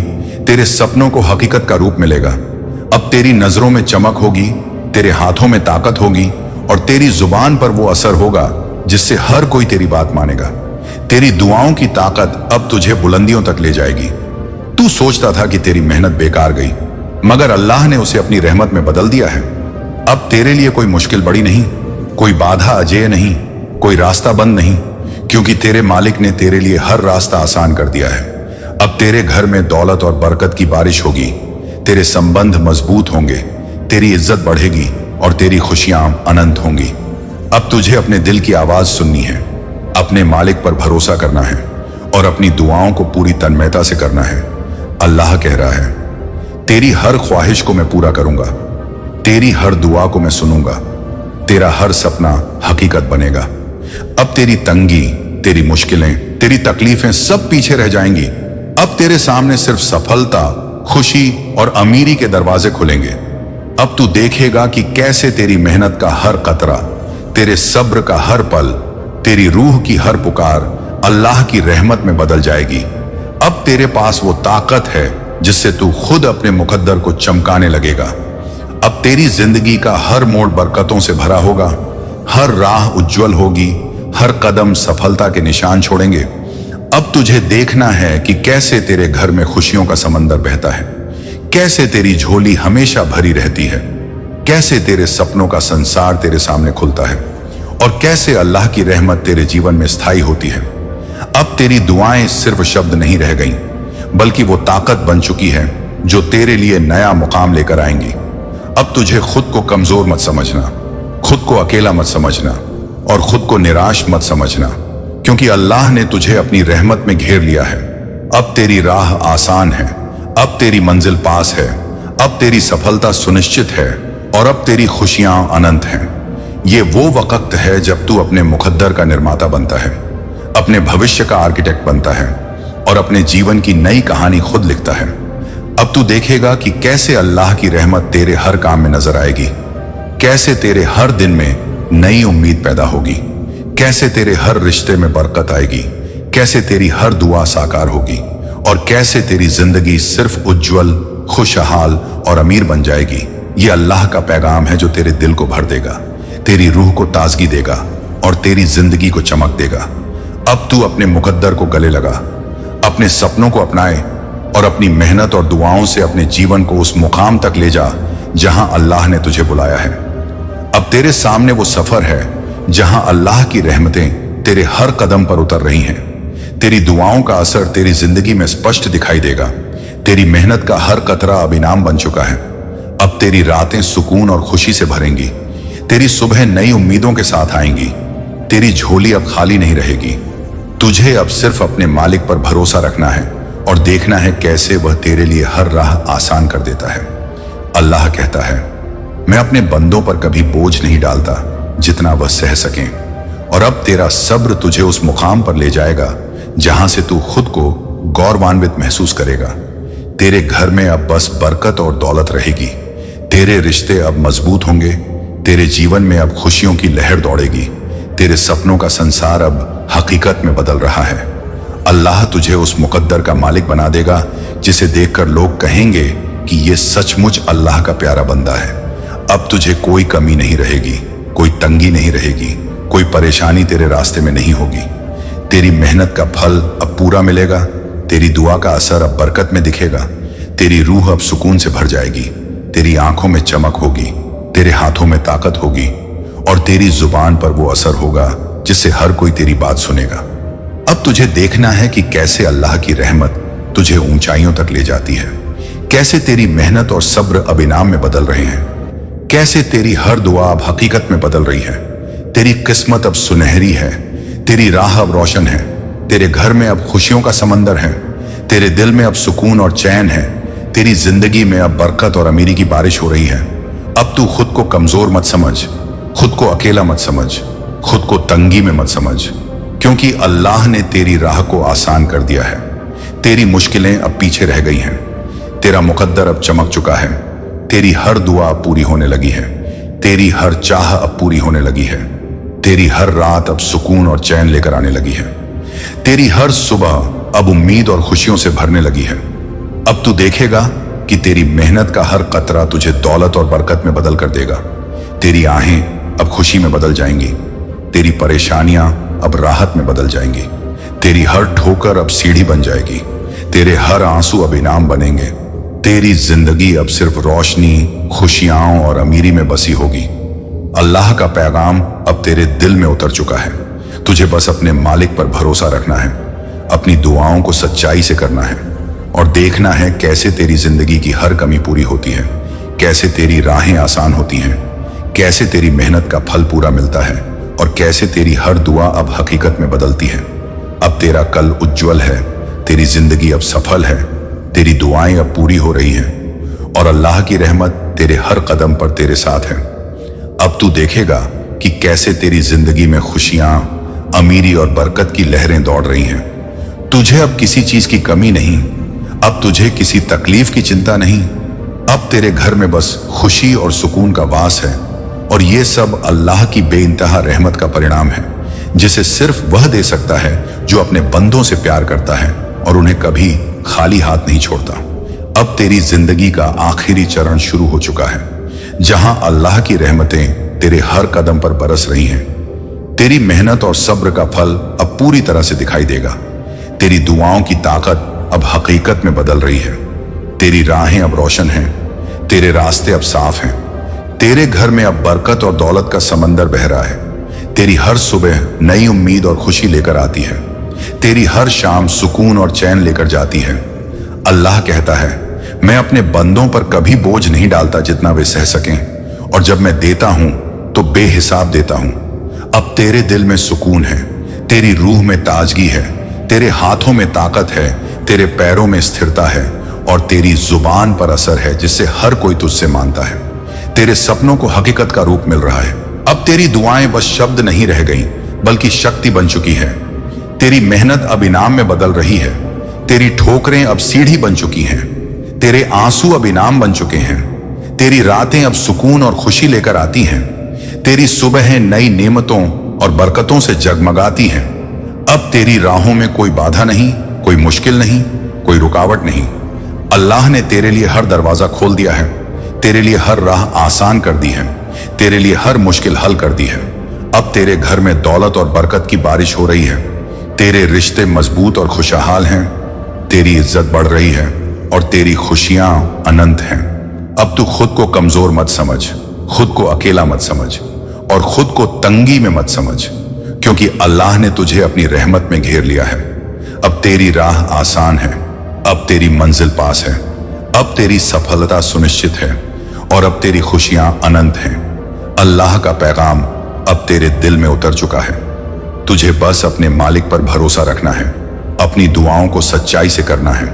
तेरे सपनों को हकीकत का रूप मिलेगा। अब तेरी नजरों में चमक होगी, तेरे हाथों में ताकत होगी और तेरी जुबान पर वो असर होगा जिससे हर कोई तेरी बात मानेगा। तेरी दुआओं की ताकत अब तुझे बुलंदियों तक ले जाएगी। तू सोचता था कि तेरी मेहनत बेकार गई, मगर अल्लाह ने उसे अपनी रहमत में बदल दिया है। अब तेरे लिए कोई मुश्किल बड़ी नहीं, कोई बाधा अजेय नहीं, कोई रास्ता बंद नहीं, क्योंकि तेरे मालिक ने तेरे लिए हर रास्ता आसान कर दिया है। अब तेरे घर में दौलत और बरकत की बारिश होगी। तेरे संबंध मजबूत होंगे, तेरी इज्जत बढ़ेगी और तेरी खुशियां अनंत होंगी। अब तुझे अपने दिल की आवाज सुननी है, अपने मालिक पर भरोसा करना है और अपनी दुआओं को पूरी तन्मयता से करना है। अल्लाह कह रहा है, तेरी हर ख्वाहिश को मैं पूरा करूंगा। तेरी हर दुआ को मैं सुनूंगा। तेरा हर सपना हकीकत बनेगा। अब तेरी तंगी, तेरी मुश्किलें तेरी तकलीफें सब पीछे रह जाएंगी। अब तेरे सामने सिर्फ सफलता, खुशी और अमीरी के दरवाजे खुलेंगे। अब तू देखेगा कि कैसे तेरी मेहनत का हर कतरा, तेरे सब्र का हर पल, तेरी रूह की हर पुकार अल्लाह की रहमत में बदल जाएगी। अब तेरे पास वो ताकत है जिससे तू खुद अपने मुकद्दर को चमकाने लगेगा। अब तेरी जिंदगी का हर मोड़ बरकतों से भरा होगा, हर राह उज्जवल होगी, हर कदम सफलता के निशान छोड़ेंगे। अब तुझे देखना है कि कैसे तेरे घर में खुशियों का समंदर बहता है, कैसे तेरी झोली हमेशा भरी रहती है, कैसे तेरे सपनों का संसार तेरे सामने खुलता है और कैसे अल्लाह की रहमत तेरे जीवन में स्थायी होती है। अब तेरी दुआएं सिर्फ शब्द नहीं रह गईं, बल्कि वो ताकत बन चुकी है जो तेरे लिए नया मुकाम लेकर आएंगी। अब तुझे खुद को कमजोर मत समझना, खुद को अकेला मत समझना और खुद को निराश मत समझना, क्योंकि अल्लाह ने तुझे अपनी रहमत में घेर लिया है। अब तेरी राह आसान है, अब तेरी मंजिल पास है, अब तेरी सफलता सुनिश्चित है और अब तेरी खुशियां अनंत हैं। ये वो वक्त है जब तू अपने मुकद्दर का निर्माता बनता है, अपने भविष्य का आर्किटेक्ट बनता है और अपने जीवन की नई कहानी खुद लिखता है। अब तू देखेगा कि कैसे अल्लाह की रहमत तेरे हर काम में नजर आएगी, कैसे तेरे हर दिन में नई उम्मीद पैदा होगी, कैसे तेरे हर रिश्ते में बरकत आएगी, कैसे तेरी हर दुआ साकार होगी और कैसे तेरी जिंदगी सिर्फ उज्जवल, खुशहाल और अमीर बन जाएगी। ये अल्लाह का पैगाम है जो तेरे दिल को भर देगा, तेरी रूह को ताजगी देगा और तेरी जिंदगी को चमक देगा। अब तू अपने मुकद्दर को गले लगा, अपने सपनों को अपनाए और अपनी मेहनत और दुआओं से अपने जीवन को उस मुकाम तक ले जा जहां अल्लाह ने तुझे बुलाया है। अब तेरे सामने वो सफर है जहां अल्लाह की रहमतें तेरे हर कदम पर उतर रही हैं। तेरी दुआओं का असर तेरी जिंदगी में स्पष्ट दिखाई देगा। तेरी मेहनत का हर कतरा अब इनाम बन चुका है। अब तेरी रातें सुकून और खुशी से भरेंगी, तेरी सुबह नई उम्मीदों के साथ आएंगी, तेरी झोली अब खाली नहीं रहेगी। तुझे अब सिर्फ अपने मालिक पर भरोसा रखना है और देखना है कैसे वह तेरे लिए हर राह आसान कर देता है। अल्लाह कहता है, मैं अपने बंदों पर कभी बोझ नहीं डालता जितना वह सह सकें, और अब तेरा सब्र तुझे उस मुकाम पर ले जाएगा जहां से तू खुद को गौरवान्वित महसूस करेगा। तेरे घर में अब बस बरकत और दौलत रहेगी, तेरे रिश्ते अब मजबूत होंगे, तेरे जीवन में अब खुशियों की लहर दौड़ेगी, तेरे सपनों का संसार अब हकीकत में बदल रहा है। अल्लाह तुझे उस मुकद्दर का मालिक बना देगा जिसे देखकर लोग कहेंगे कि ये सचमुच अल्लाह का प्यारा बंदा है। अब तुझे कोई कमी नहीं रहेगी, कोई तंगी नहीं रहेगी, कोई परेशानी तेरे रास्ते में नहीं होगी। तेरी मेहनत का फल अब पूरा मिलेगा, तेरी दुआ का असर अब बरकत में दिखेगा, तेरी रूह अब सुकून से भर जाएगी, तेरी आंखों में चमक होगी, तेरे हाथों में ताकत होगी और तेरी जुबान पर वो असर होगा जिससे हर कोई तेरी बात सुनेगा। अब तुझे देखना है कि कैसे अल्लाह की रहमत तुझे ऊंचाइयों तक ले जाती है, कैसे तेरी मेहनत और सब्र अब इनाम में बदल रहे हैं, कैसे तेरी हर दुआ अब हकीकत में बदल रही है। तेरी किस्मत अब सुनहरी है, तेरी राह अब रोशन है, तेरे घर में अब खुशियों का समंदर है, तेरे दिल में अब सुकून और चैन है, तेरी जिंदगी में अब बरकत और अमीरी की बारिश हो रही है। अब तू खुद को कमजोर मत समझ, खुद को अकेला मत समझ, खुद को तंगी में मत समझ, क्योंकि अल्लाह ने तेरी राह को आसान कर दिया है। तेरी मुश्किलें अब पीछे रह गई हैं, तेरा मुकद्दर अब चमक चुका है, तेरी हर दुआ अब पूरी होने लगी है, तेरी हर चाह अब पूरी होने लगी है, तेरी हर रात अब सुकून और चैन लेकर आने लगी है, तेरी हर सुबह अब उम्मीद और खुशियों से भरने लगी है। अब तू देखेगा कि तेरी मेहनत का हर कतरा तुझे दौलत और बरकत में बदल कर देगा। तेरी आहें अब खुशी में बदल जाएंगी, तेरी परेशानियां अब राहत में बदल जाएंगी, तेरी हर ठोकर अब सीढ़ी बन जाएगी, तेरे हर आंसू अब इनाम बनेंगे, तेरी जिंदगी अब सिर्फ रोशनी, खुशियां और अमीरी में बसी होगी। अल्लाह का पैगाम अब तेरे दिल में उतर चुका है। तुझे बस अपने मालिक पर भरोसा रखना है, अपनी दुआओं को सच्चाई से करना है और देखना है कैसे तेरी जिंदगी की हर कमी पूरी होती है, कैसे तेरी राहें आसान होती हैं, कैसे तेरी मेहनत का फल पूरा मिलता है और कैसे तेरी हर दुआ अब हकीकत में बदलती है। अब तेरा कल उज्जवल है, तेरी जिंदगी अब सफल है, तेरी दुआएं अब पूरी हो रही हैं और अल्लाह की रहमत तेरे हर कदम पर तेरे साथ है। अब तू देखेगा कि कैसे तेरी जिंदगी में खुशियां, अमीरी और बरकत की लहरें दौड़ रही हैं। तुझे अब किसी चीज की कमी नहीं, अब तुझे किसी तकलीफ की चिंता नहीं। अब तेरे घर में बस खुशी और सुकून का वास है। और ये सब अल्लाह की बेइंतहा रहमत का परिणाम है, जिसे सिर्फ वह दे सकता है जो अपने बंदों से प्यार करता है और उन्हें कभी खाली हाथ नहीं छोड़ता। अब तेरी जिंदगी का आखिरी चरण शुरू हो चुका है, जहां अल्लाह की रहमतें तेरे हर कदम पर बरस रही हैं। तेरी मेहनत और सब्र का फल अब पूरी तरह से दिखाई देगा। तेरी दुआओं की ताकत अब हकीकत में बदल रही है। तेरी राहें अब रोशन हैं, तेरे रास्ते अब साफ हैं। तेरे घर में अब बरकत और दौलत का समंदर बह रहा है। तेरी हर सुबह नई उम्मीद और खुशी लेकर आती है। तेरी हर शाम सुकून और चैन लेकर जाती है। अल्लाह कहता है, मैं अपने बंदों पर कभी बोझ नहीं डालता जितना वे सह सकें, और जब मैं देता हूं तो बेहिसाब देता हूं। अब तेरे दिल में सुकून है, तेरी रूह में ताजगी है, तेरे हाथों में ताकत है, तेरे पैरों में स्थिरता है, और तेरी जुबान पर असर है जिससे हर कोई तुझसे मानता है। तेरे सपनों को हकीकत का रूप मिल रहा है। अब तेरी दुआएं बस शब्द नहीं रह गईं, बल्कि शक्ति बन चुकी है। तेरी मेहनत अब इनाम में बदल रही है। तेरी ठोकरें अब सीढ़ी बन चुकी हैं। तेरे आंसू अब इनाम बन चुके हैं। तेरी रातें अब सुकून और खुशी लेकर आती हैं। तेरी सुबहें नई नेमतों और बरकतों से जगमगाती हैं। अब तेरी राहों में कोई बाधा नहीं, कोई मुश्किल नहीं, कोई रुकावट नहीं। अल्लाह ने तेरे लिए हर दरवाजा खोल दिया है, तेरे लिए हर राह आसान कर दी है, तेरे लिए हर मुश्किल हल कर दी है। अब तेरे घर में दौलत और बरकत की बारिश हो रही है। तेरे रिश्ते मजबूत और खुशहाल हैं। तेरी इज्जत बढ़ रही है और तेरी खुशियां अनंत हैं। अब तू खुद को कमजोर मत समझ, खुद को अकेला मत समझ, और खुद को तंगी में मत समझ, क्योंकि अल्लाह ने तुझे अपनी रहमत में घेर लिया है। अब तेरी राह आसान है, अब तेरी मंजिल पास है, अब तेरी सफलता सुनिश्चित है, और अब तेरी खुशियां अनंत हैं। अल्लाह का पैगाम अब तेरे दिल में उतर चुका है। तुझे बस अपने मालिक पर भरोसा रखना है, अपनी दुआओं को सच्चाई से करना है,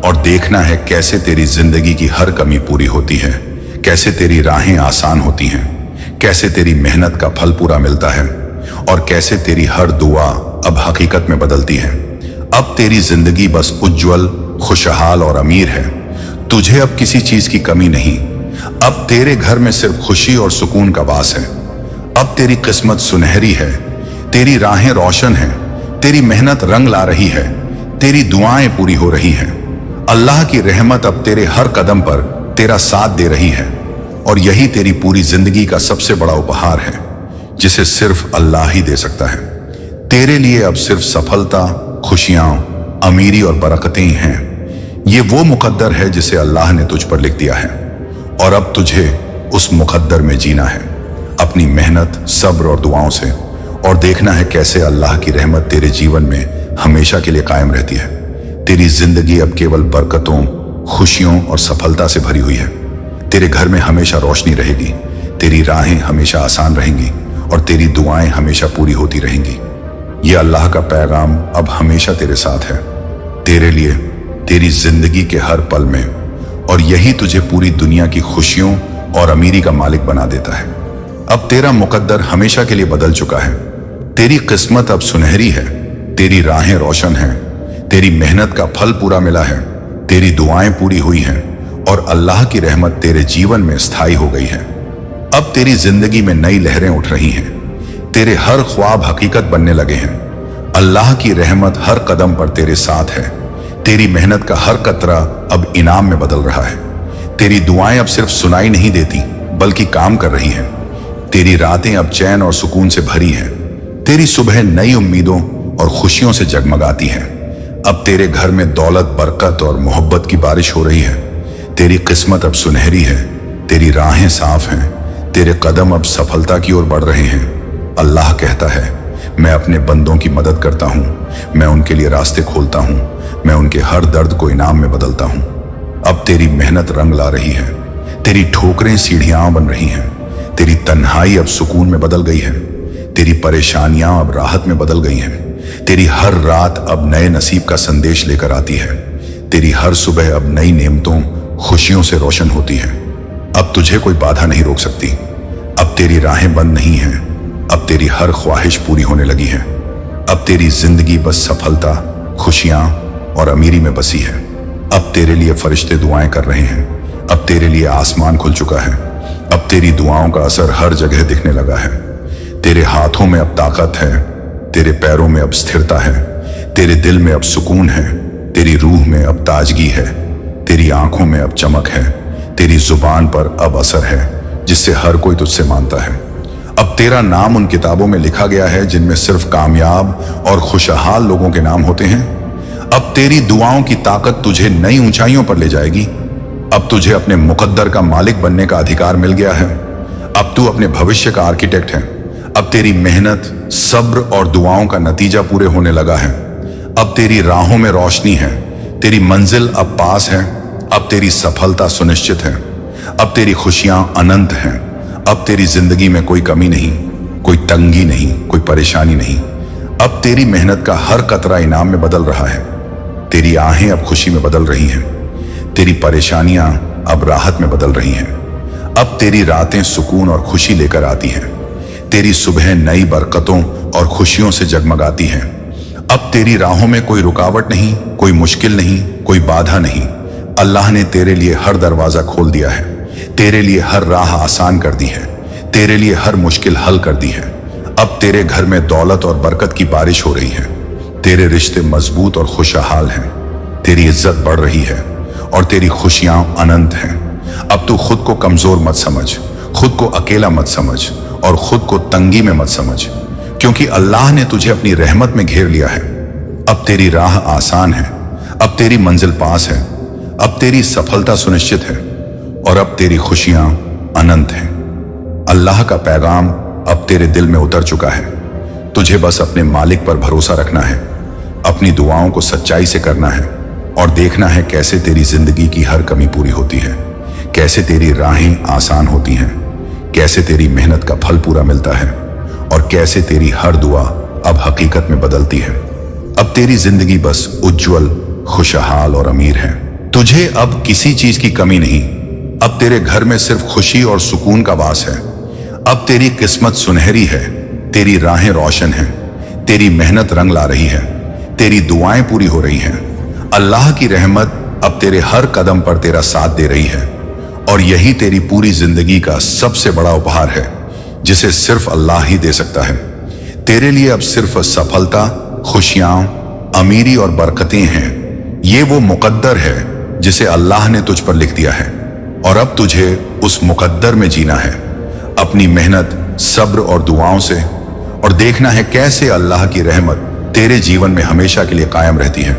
और देखना है कैसे तेरी जिंदगी की हर कमी पूरी होती है, कैसे तेरी राहें आसान होती हैं, कैसे तेरी मेहनत का फल पूरा मिलता है, और कैसे तेरी हर दुआ अब हकीकत में बदलती है। अब तेरी जिंदगी बस उज्जवल, खुशहाल और अमीर है। तुझे अब किसी चीज की कमी नहीं। अब तेरे घर में सिर्फ खुशी और सुकून का वास है। अब तेरी किस्मत सुनहरी है, तेरी राहें रोशन हैं, तेरी मेहनत रंग ला रही है, तेरी दुआएं पूरी हो रही हैं। अल्लाह की रहमत अब तेरे हर कदम पर तेरा साथ दे रही है, और यही तेरी पूरी जिंदगी का सबसे बड़ा उपहार है, जिसे सिर्फ अल्लाह ही दे सकता है। तेरे लिए अब सिर्फ सफलता, खुशियां, अमीरी और बरकतें ही हैं। ये वो मुकद्दर है जिसे अल्लाह ने तुझ पर लिख दिया है, और अब तुझे उस मुकद्दर में जीना है, अपनी मेहनत, सब्र और दुआओं से, और देखना है कैसे अल्लाह की रहमत तेरे जीवन में हमेशा के लिए कायम रहती है। तेरी जिंदगी अब केवल बरकतों, खुशियों और सफलता से भरी हुई है। तेरे घर में हमेशा रोशनी रहेगी, तेरी राहें हमेशा आसान रहेंगी, और तेरी दुआएं हमेशा पूरी होती रहेंगी। ये अल्लाह का पैगाम अब हमेशा तेरे साथ है, तेरे लिए, तेरी जिंदगी के हर पल में, और यही तुझे पूरी दुनिया की खुशियों और अमीरी का मालिक बना देता है। अब तेरा मुकद्दर हमेशा के लिए बदल चुका है। तेरी किस्मत अब सुनहरी है, तेरी राहें रोशन हैं, तेरी मेहनत का फल पूरा मिला है, तेरी दुआएं पूरी हुई हैं, और अल्लाह की रहमत तेरे जीवन में स्थायी हो गई है। अब तेरी जिंदगी में नई लहरें उठ रही हैं, तेरे हर ख्वाब हकीकत बनने लगे हैं। अल्लाह की रहमत हर कदम पर तेरे साथ है। तेरी मेहनत का हर कतरा अब इनाम में बदल रहा है। तेरी दुआएं अब सिर्फ सुनाई नहीं देती, बल्कि काम कर रही हैं। तेरी रातें अब चैन और सुकून से भरी हैं। तेरी सुबह नई उम्मीदों और खुशियों से जगमगाती हैं। अब तेरे घर में दौलत, बरकत और मोहब्बत की बारिश हो रही है। तेरी किस्मत अब सुनहरी है, तेरी राहें साफ हैं, तेरे कदम अब सफलता की ओर बढ़ रहे हैं। अल्लाह कहता है, मैं अपने बंदों की मदद करता हूँ, मैं उनके लिए रास्ते खोलता हूँ, मैं उनके हर दर्द को इनाम में बदलता हूँ। अब तेरी मेहनत रंग ला रही है, तेरी ठोकरें सीढ़ियां बन रही हैं, तेरी तन्हाई अब सुकून में बदल गई है, तेरी परेशानियां अब राहत में बदल गई हैं, तेरी हर रात अब नए नसीब का संदेश लेकर आती है, तेरी हर सुबह अब नई नेमतों, खुशियों से रोशन होती है। अब तुझे कोई बाधा नहीं रोक सकती। अब तेरी राहें बंद नहीं हैं, अब तेरी हर ख्वाहिश पूरी होने लगी है। अब तेरी जिंदगी बस सफलता, खुशियां और अमीरी में बसी है। अब तेरे लिए फरिश्ते दुआएं कर रहे हैं। अब तेरे लिए आसमान खुल चुका है। अब तेरी दुआओं का असर हर जगह दिखने लगा है। तेरे हाथों में अब ताकत है, तेरे पैरों में अब स्थिरता है, तेरे दिल में अब सुकून है, तेरी रूह में अब ताजगी है, तेरी आंखों में अब चमक है, तेरी जुबान पर अब असर है जिससे हर कोई तुझसे मानता है। अब तेरा नाम उन किताबों में लिखा गया है जिनमें सिर्फ कामयाब और खुशहाल लोगों के नाम होते हैं। अब तेरी दुआओं की ताकत तुझे नई ऊंचाइयों पर ले जाएगी। अब तुझे अपने मुकद्दर का मालिक बनने का अधिकार मिल गया है। अब तू अपने भविष्य का आर्किटेक्ट है। अब तेरी मेहनत, सब्र और दुआओं का नतीजा पूरे होने लगा है। अब तेरी राहों में रोशनी है, तेरी मंजिल अब पास है। अब तेरी सफलता सुनिश्चित है। अब तेरी खुशियां अनंत हैं। अब तेरी जिंदगी में कोई कमी नहीं, कोई तंगी नहीं, कोई परेशानी नहीं। अब तेरी मेहनत का हर कतरा इनाम में बदल रहा है। तेरी आहें अब खुशी में बदल रही हैं। तेरी परेशानियां अब राहत में बदल रही हैं। अब तेरी रातें सुकून और खुशी लेकर आती हैं। तेरी सुबह नई बरकतों और खुशियों से जगमगाती हैं। अब तेरी राहों में कोई रुकावट नहीं, कोई मुश्किल नहीं, कोई बाधा नहीं। अल्लाह ने तेरे लिए हर दरवाजा खोल दिया है, तेरे लिए हर राह आसान कर दी है, तेरे लिए हर मुश्किल हल कर दी है। अब तेरे घर में दौलत और बरकत की बारिश हो रही है। तेरे रिश्ते मजबूत और खुशहाल हैं। तेरी इज्जत बढ़ रही है और तेरी खुशियां अनंत हैं। अब तू खुद को कमजोर मत समझ, खुद को अकेला मत समझ और खुद को तंगी में मत समझ, क्योंकि अल्लाह ने तुझे अपनी रहमत में घेर लिया है। अब तेरी राह आसान है। अब तेरी मंजिल पास है। अब तेरी सफलता सुनिश्चित है और अब तेरी खुशियां अनंत हैं। अल्लाह का पैगाम अब तेरे दिल में उतर चुका है। तुझे बस अपने मालिक पर भरोसा रखना है, अपनी दुआओं को सच्चाई से करना है और देखना है कैसे तेरी जिंदगी की हर कमी पूरी होती है, कैसे तेरी राहें आसान होती हैं, कैसे तेरी मेहनत का फल पूरा मिलता है और कैसे तेरी हर दुआ अब हकीकत में बदलती है। अब तेरी जिंदगी बस उज्जवल, खुशहाल और अमीर है। तुझे अब किसी चीज की कमी नहीं। अब तेरे घर में सिर्फ खुशी और सुकून का वास है। अब तेरी किस्मत सुनहरी है, तेरी राहें रोशन हैं, तेरी मेहनत रंग ला रही है, तेरी दुआएं पूरी हो रही हैं। अल्लाह की रहमत अब तेरे हर कदम पर तेरा साथ दे रही है और यही तेरी पूरी जिंदगी का सबसे बड़ा उपहार है जिसे सिर्फ अल्लाह ही दे सकता है। तेरे लिए अब सिर्फ सफलता, खुशियां, अमीरी और बरकतें हैं। ये वो मुकद्दर है जिसे अल्लाह ने तुझ पर लिख दिया है और अब तुझे उस मुकद्दर में जीना है, अपनी मेहनत, सब्र और दुआओं से, और देखना है कैसे अल्लाह की रहमत तेरे जीवन में हमेशा के लिए कायम रहती है।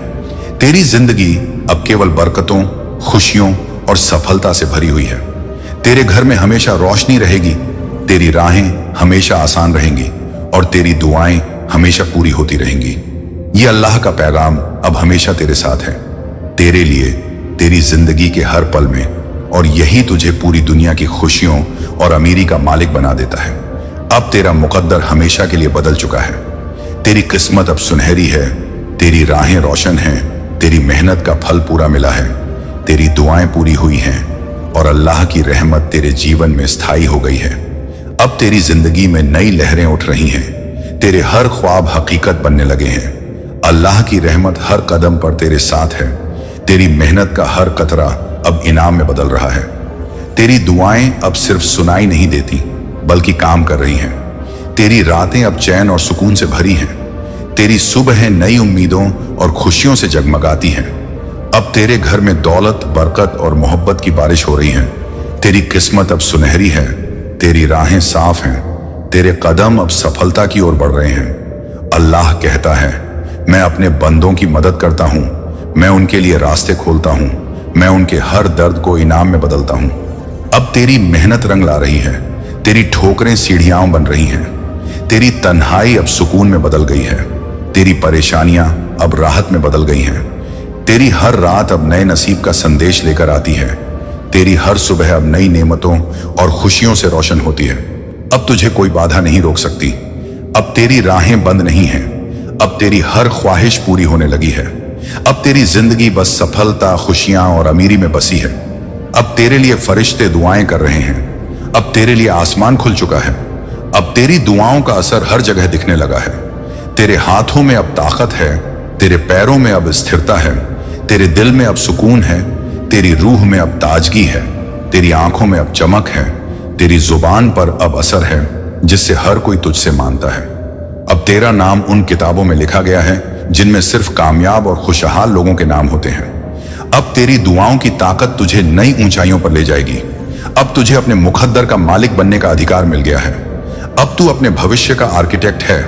तेरी जिंदगी अब केवल बरकतों, खुशियों और सफलता से भरी हुई है। तेरे घर में हमेशा रोशनी रहेगी, तेरी राहें हमेशा आसान रहेंगी और तेरी दुआएं हमेशा पूरी होती रहेंगी। ये अल्लाह का पैगाम अब हमेशा तेरे साथ है, तेरे लिए, तेरी जिंदगी के हर पल में, और यही तुझे पूरी दुनिया की खुशियों और अमीरी का मालिक बना देता है। अब तेरा मुकद्दर हमेशा के लिए बदल चुका है। तेरी किस्मत अब सुनहरी है, तेरी राहें रोशन हैं, तेरी मेहनत का फल पूरा मिला है, तेरी दुआएं पूरी हुई हैं और अल्लाह की रहमत तेरे जीवन में स्थायी हो गई है। अब तेरी जिंदगी में नई लहरें उठ रही हैं, तेरे हर ख्वाब हकीकत बनने लगे हैं। अल्लाह की रहमत हर कदम पर तेरे साथ है। तेरी मेहनत का हर कतरा अब इनाम में बदल रहा है। तेरी दुआएं अब सिर्फ सुनाई नहीं देती बल्कि काम कर रही हैं। तेरी रातें अब चैन और सुकून से भरी हैं। तेरी सुबह नई उम्मीदों और खुशियों से जगमगाती हैं। अब तेरे घर में दौलत, बरकत और मोहब्बत की बारिश हो रही है। तेरी किस्मत अब सुनहरी है, तेरी राहें साफ हैं, तेरे कदम अब सफलता की ओर बढ़ रहे हैं। अल्लाह कहता है, मैं अपने बंदों की मदद करता हूँ, मैं उनके लिए रास्ते खोलता हूँ, मैं उनके हर दर्द को इनाम में बदलता हूँ। अब तेरी मेहनत रंग ला रही है, तेरी ठोकरें सीढ़ियां बन रही हैं, तेरी तन्हाई अब सुकून में बदल गई है, तेरी परेशानियां अब राहत में बदल गई हैं, तेरी हर रात अब नए नसीब का संदेश लेकर आती है, तेरी हर सुबह अब नई नेमतों और खुशियों से रोशन होती है। अब तुझे कोई बाधा नहीं रोक सकती। अब तेरी राहें बंद नहीं हैं, अब तेरी हर ख्वाहिश पूरी होने लगी है। अब तेरी जिंदगी बस सफलता, खुशियां और अमीरी में बसी है। अब तेरे लिए फरिश्ते दुआएं कर रहे हैं। अब तेरे लिए आसमान खुल चुका है। अब तेरी दुआओं का असर हर जगह दिखने लगा है। तेरे हाथों में अब ताकत है, तेरे पैरों में अब स्थिरता है, तेरे दिल में अब सुकून है, तेरी रूह में अब ताजगी है, तेरी आंखों में अब चमक है, तेरी जुबान पर अब असर है जिससे हर कोई तुझसे मानता है। अब तेरा नाम उन किताबों में लिखा गया है जिनमें सिर्फ कामयाब और खुशहाल लोगों के नाम होते हैं। अब तेरी दुआओं की ताकत तुझे नई ऊंचाइयों पर ले जाएगी। अब तुझे अपने मुकद्दर का मालिक बनने का अधिकार मिल गया है। अब तू अपने भविष्य का आर्किटेक्ट है।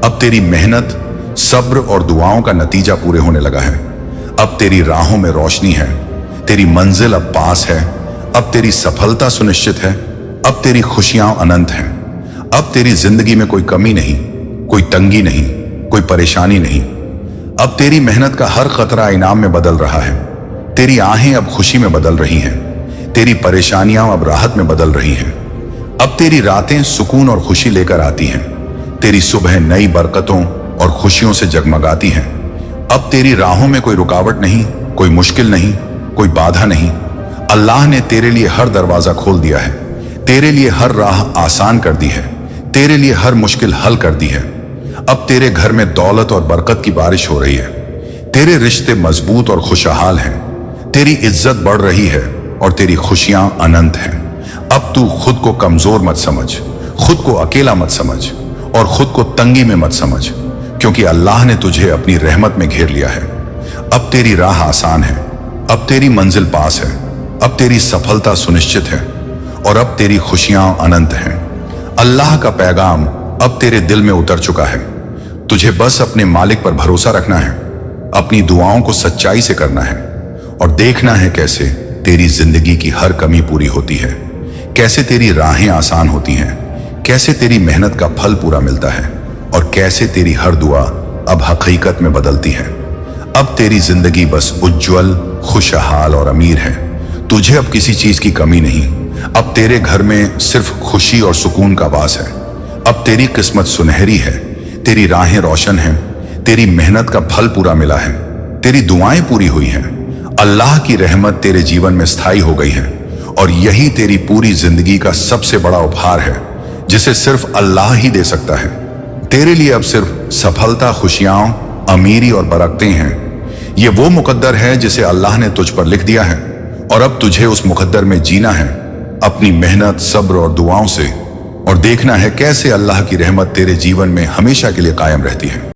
अब तेरी मेहनत, सब्र और दुआओं का नतीजा पूरे होने लगा है। अब तेरी राहों में रोशनी है, तेरी मंजिल अब पास है। अब तेरी सफलता सुनिश्चित है। अब तेरी खुशियां अनंत हैं। अब तेरी जिंदगी में कोई कमी नहीं, कोई तंगी नहीं, कोई परेशानी नहीं। अब तेरी मेहनत का हर खतरा इनाम में बदल रहा है। तेरी आहें अब खुशी में बदल रही हैं। तेरी परेशानियां अब राहत में बदल रही हैं। अब तेरी रातें सुकून और खुशी लेकर आती हैं। तेरी सुबह नई बरकतों और खुशियों से जगमगाती हैं। अब तेरी राहों में कोई रुकावट नहीं, कोई मुश्किल नहीं, कोई बाधा नहीं। अल्लाह ने तेरे लिए हर दरवाजा खोल दिया है, तेरे लिए हर राह आसान कर दी है, तेरे लिए हर मुश्किल हल कर दी है। अब तेरे घर में दौलत और बरकत की बारिश हो रही है। तेरे रिश्ते मजबूत और खुशहाल हैं। तेरी इज्जत बढ़ रही है और तेरी खुशियां अनंत हैं। अब तू खुद को कमजोर मत समझ, खुद को अकेला मत समझ और खुद को तंगी में मत समझ, क्योंकि अल्लाह ने तुझे अपनी रहमत में घेर लिया है। अब तेरी राह आसान है, अब तेरी मंजिल पास है, अब तेरी सफलता सुनिश्चित है और अब तेरी खुशियां अनंत हैं। अल्लाह का पैगाम अब तेरे दिल में उतर चुका है। तुझे बस अपने मालिक पर भरोसा रखना है, अपनी दुआओं को सच्चाई से करना है और देखना है कैसे तेरी जिंदगी की हर कमी पूरी होती है, कैसे तेरी राहें आसान होती हैं, कैसे तेरी मेहनत का फल पूरा मिलता है और कैसे तेरी हर दुआ अब हकीकत में बदलती है। अब तेरी जिंदगी बस उज्जवल, खुशहाल और अमीर है। तुझे अब किसी चीज की कमी नहीं। अब तेरे घर में सिर्फ खुशी और सुकून का वास है। अब तेरी किस्मत सुनहरी है, तेरी राहें रोशन हैं, तेरी मेहनत का फल पूरा मिला है, तेरी दुआएं पूरी हुई हैं। अल्लाह की रहमत तेरे जीवन में स्थायी हो गई है और यही तेरी पूरी जिंदगी का सबसे बड़ा उपहार है जिसे सिर्फ अल्लाह ही दे सकता है। तेरे लिए अब सिर्फ सफलता, खुशियां, अमीरी और बरकतें हैं। ये वो मुकद्दर है जिसे अल्लाह ने तुझ पर लिख दिया है और अब तुझे उस मुकद्दर में जीना है अपनी मेहनत, सब्र और दुआओं से, और देखना है कैसे अल्लाह की रहमत तेरे जीवन में हमेशा के लिए कायम रहती है।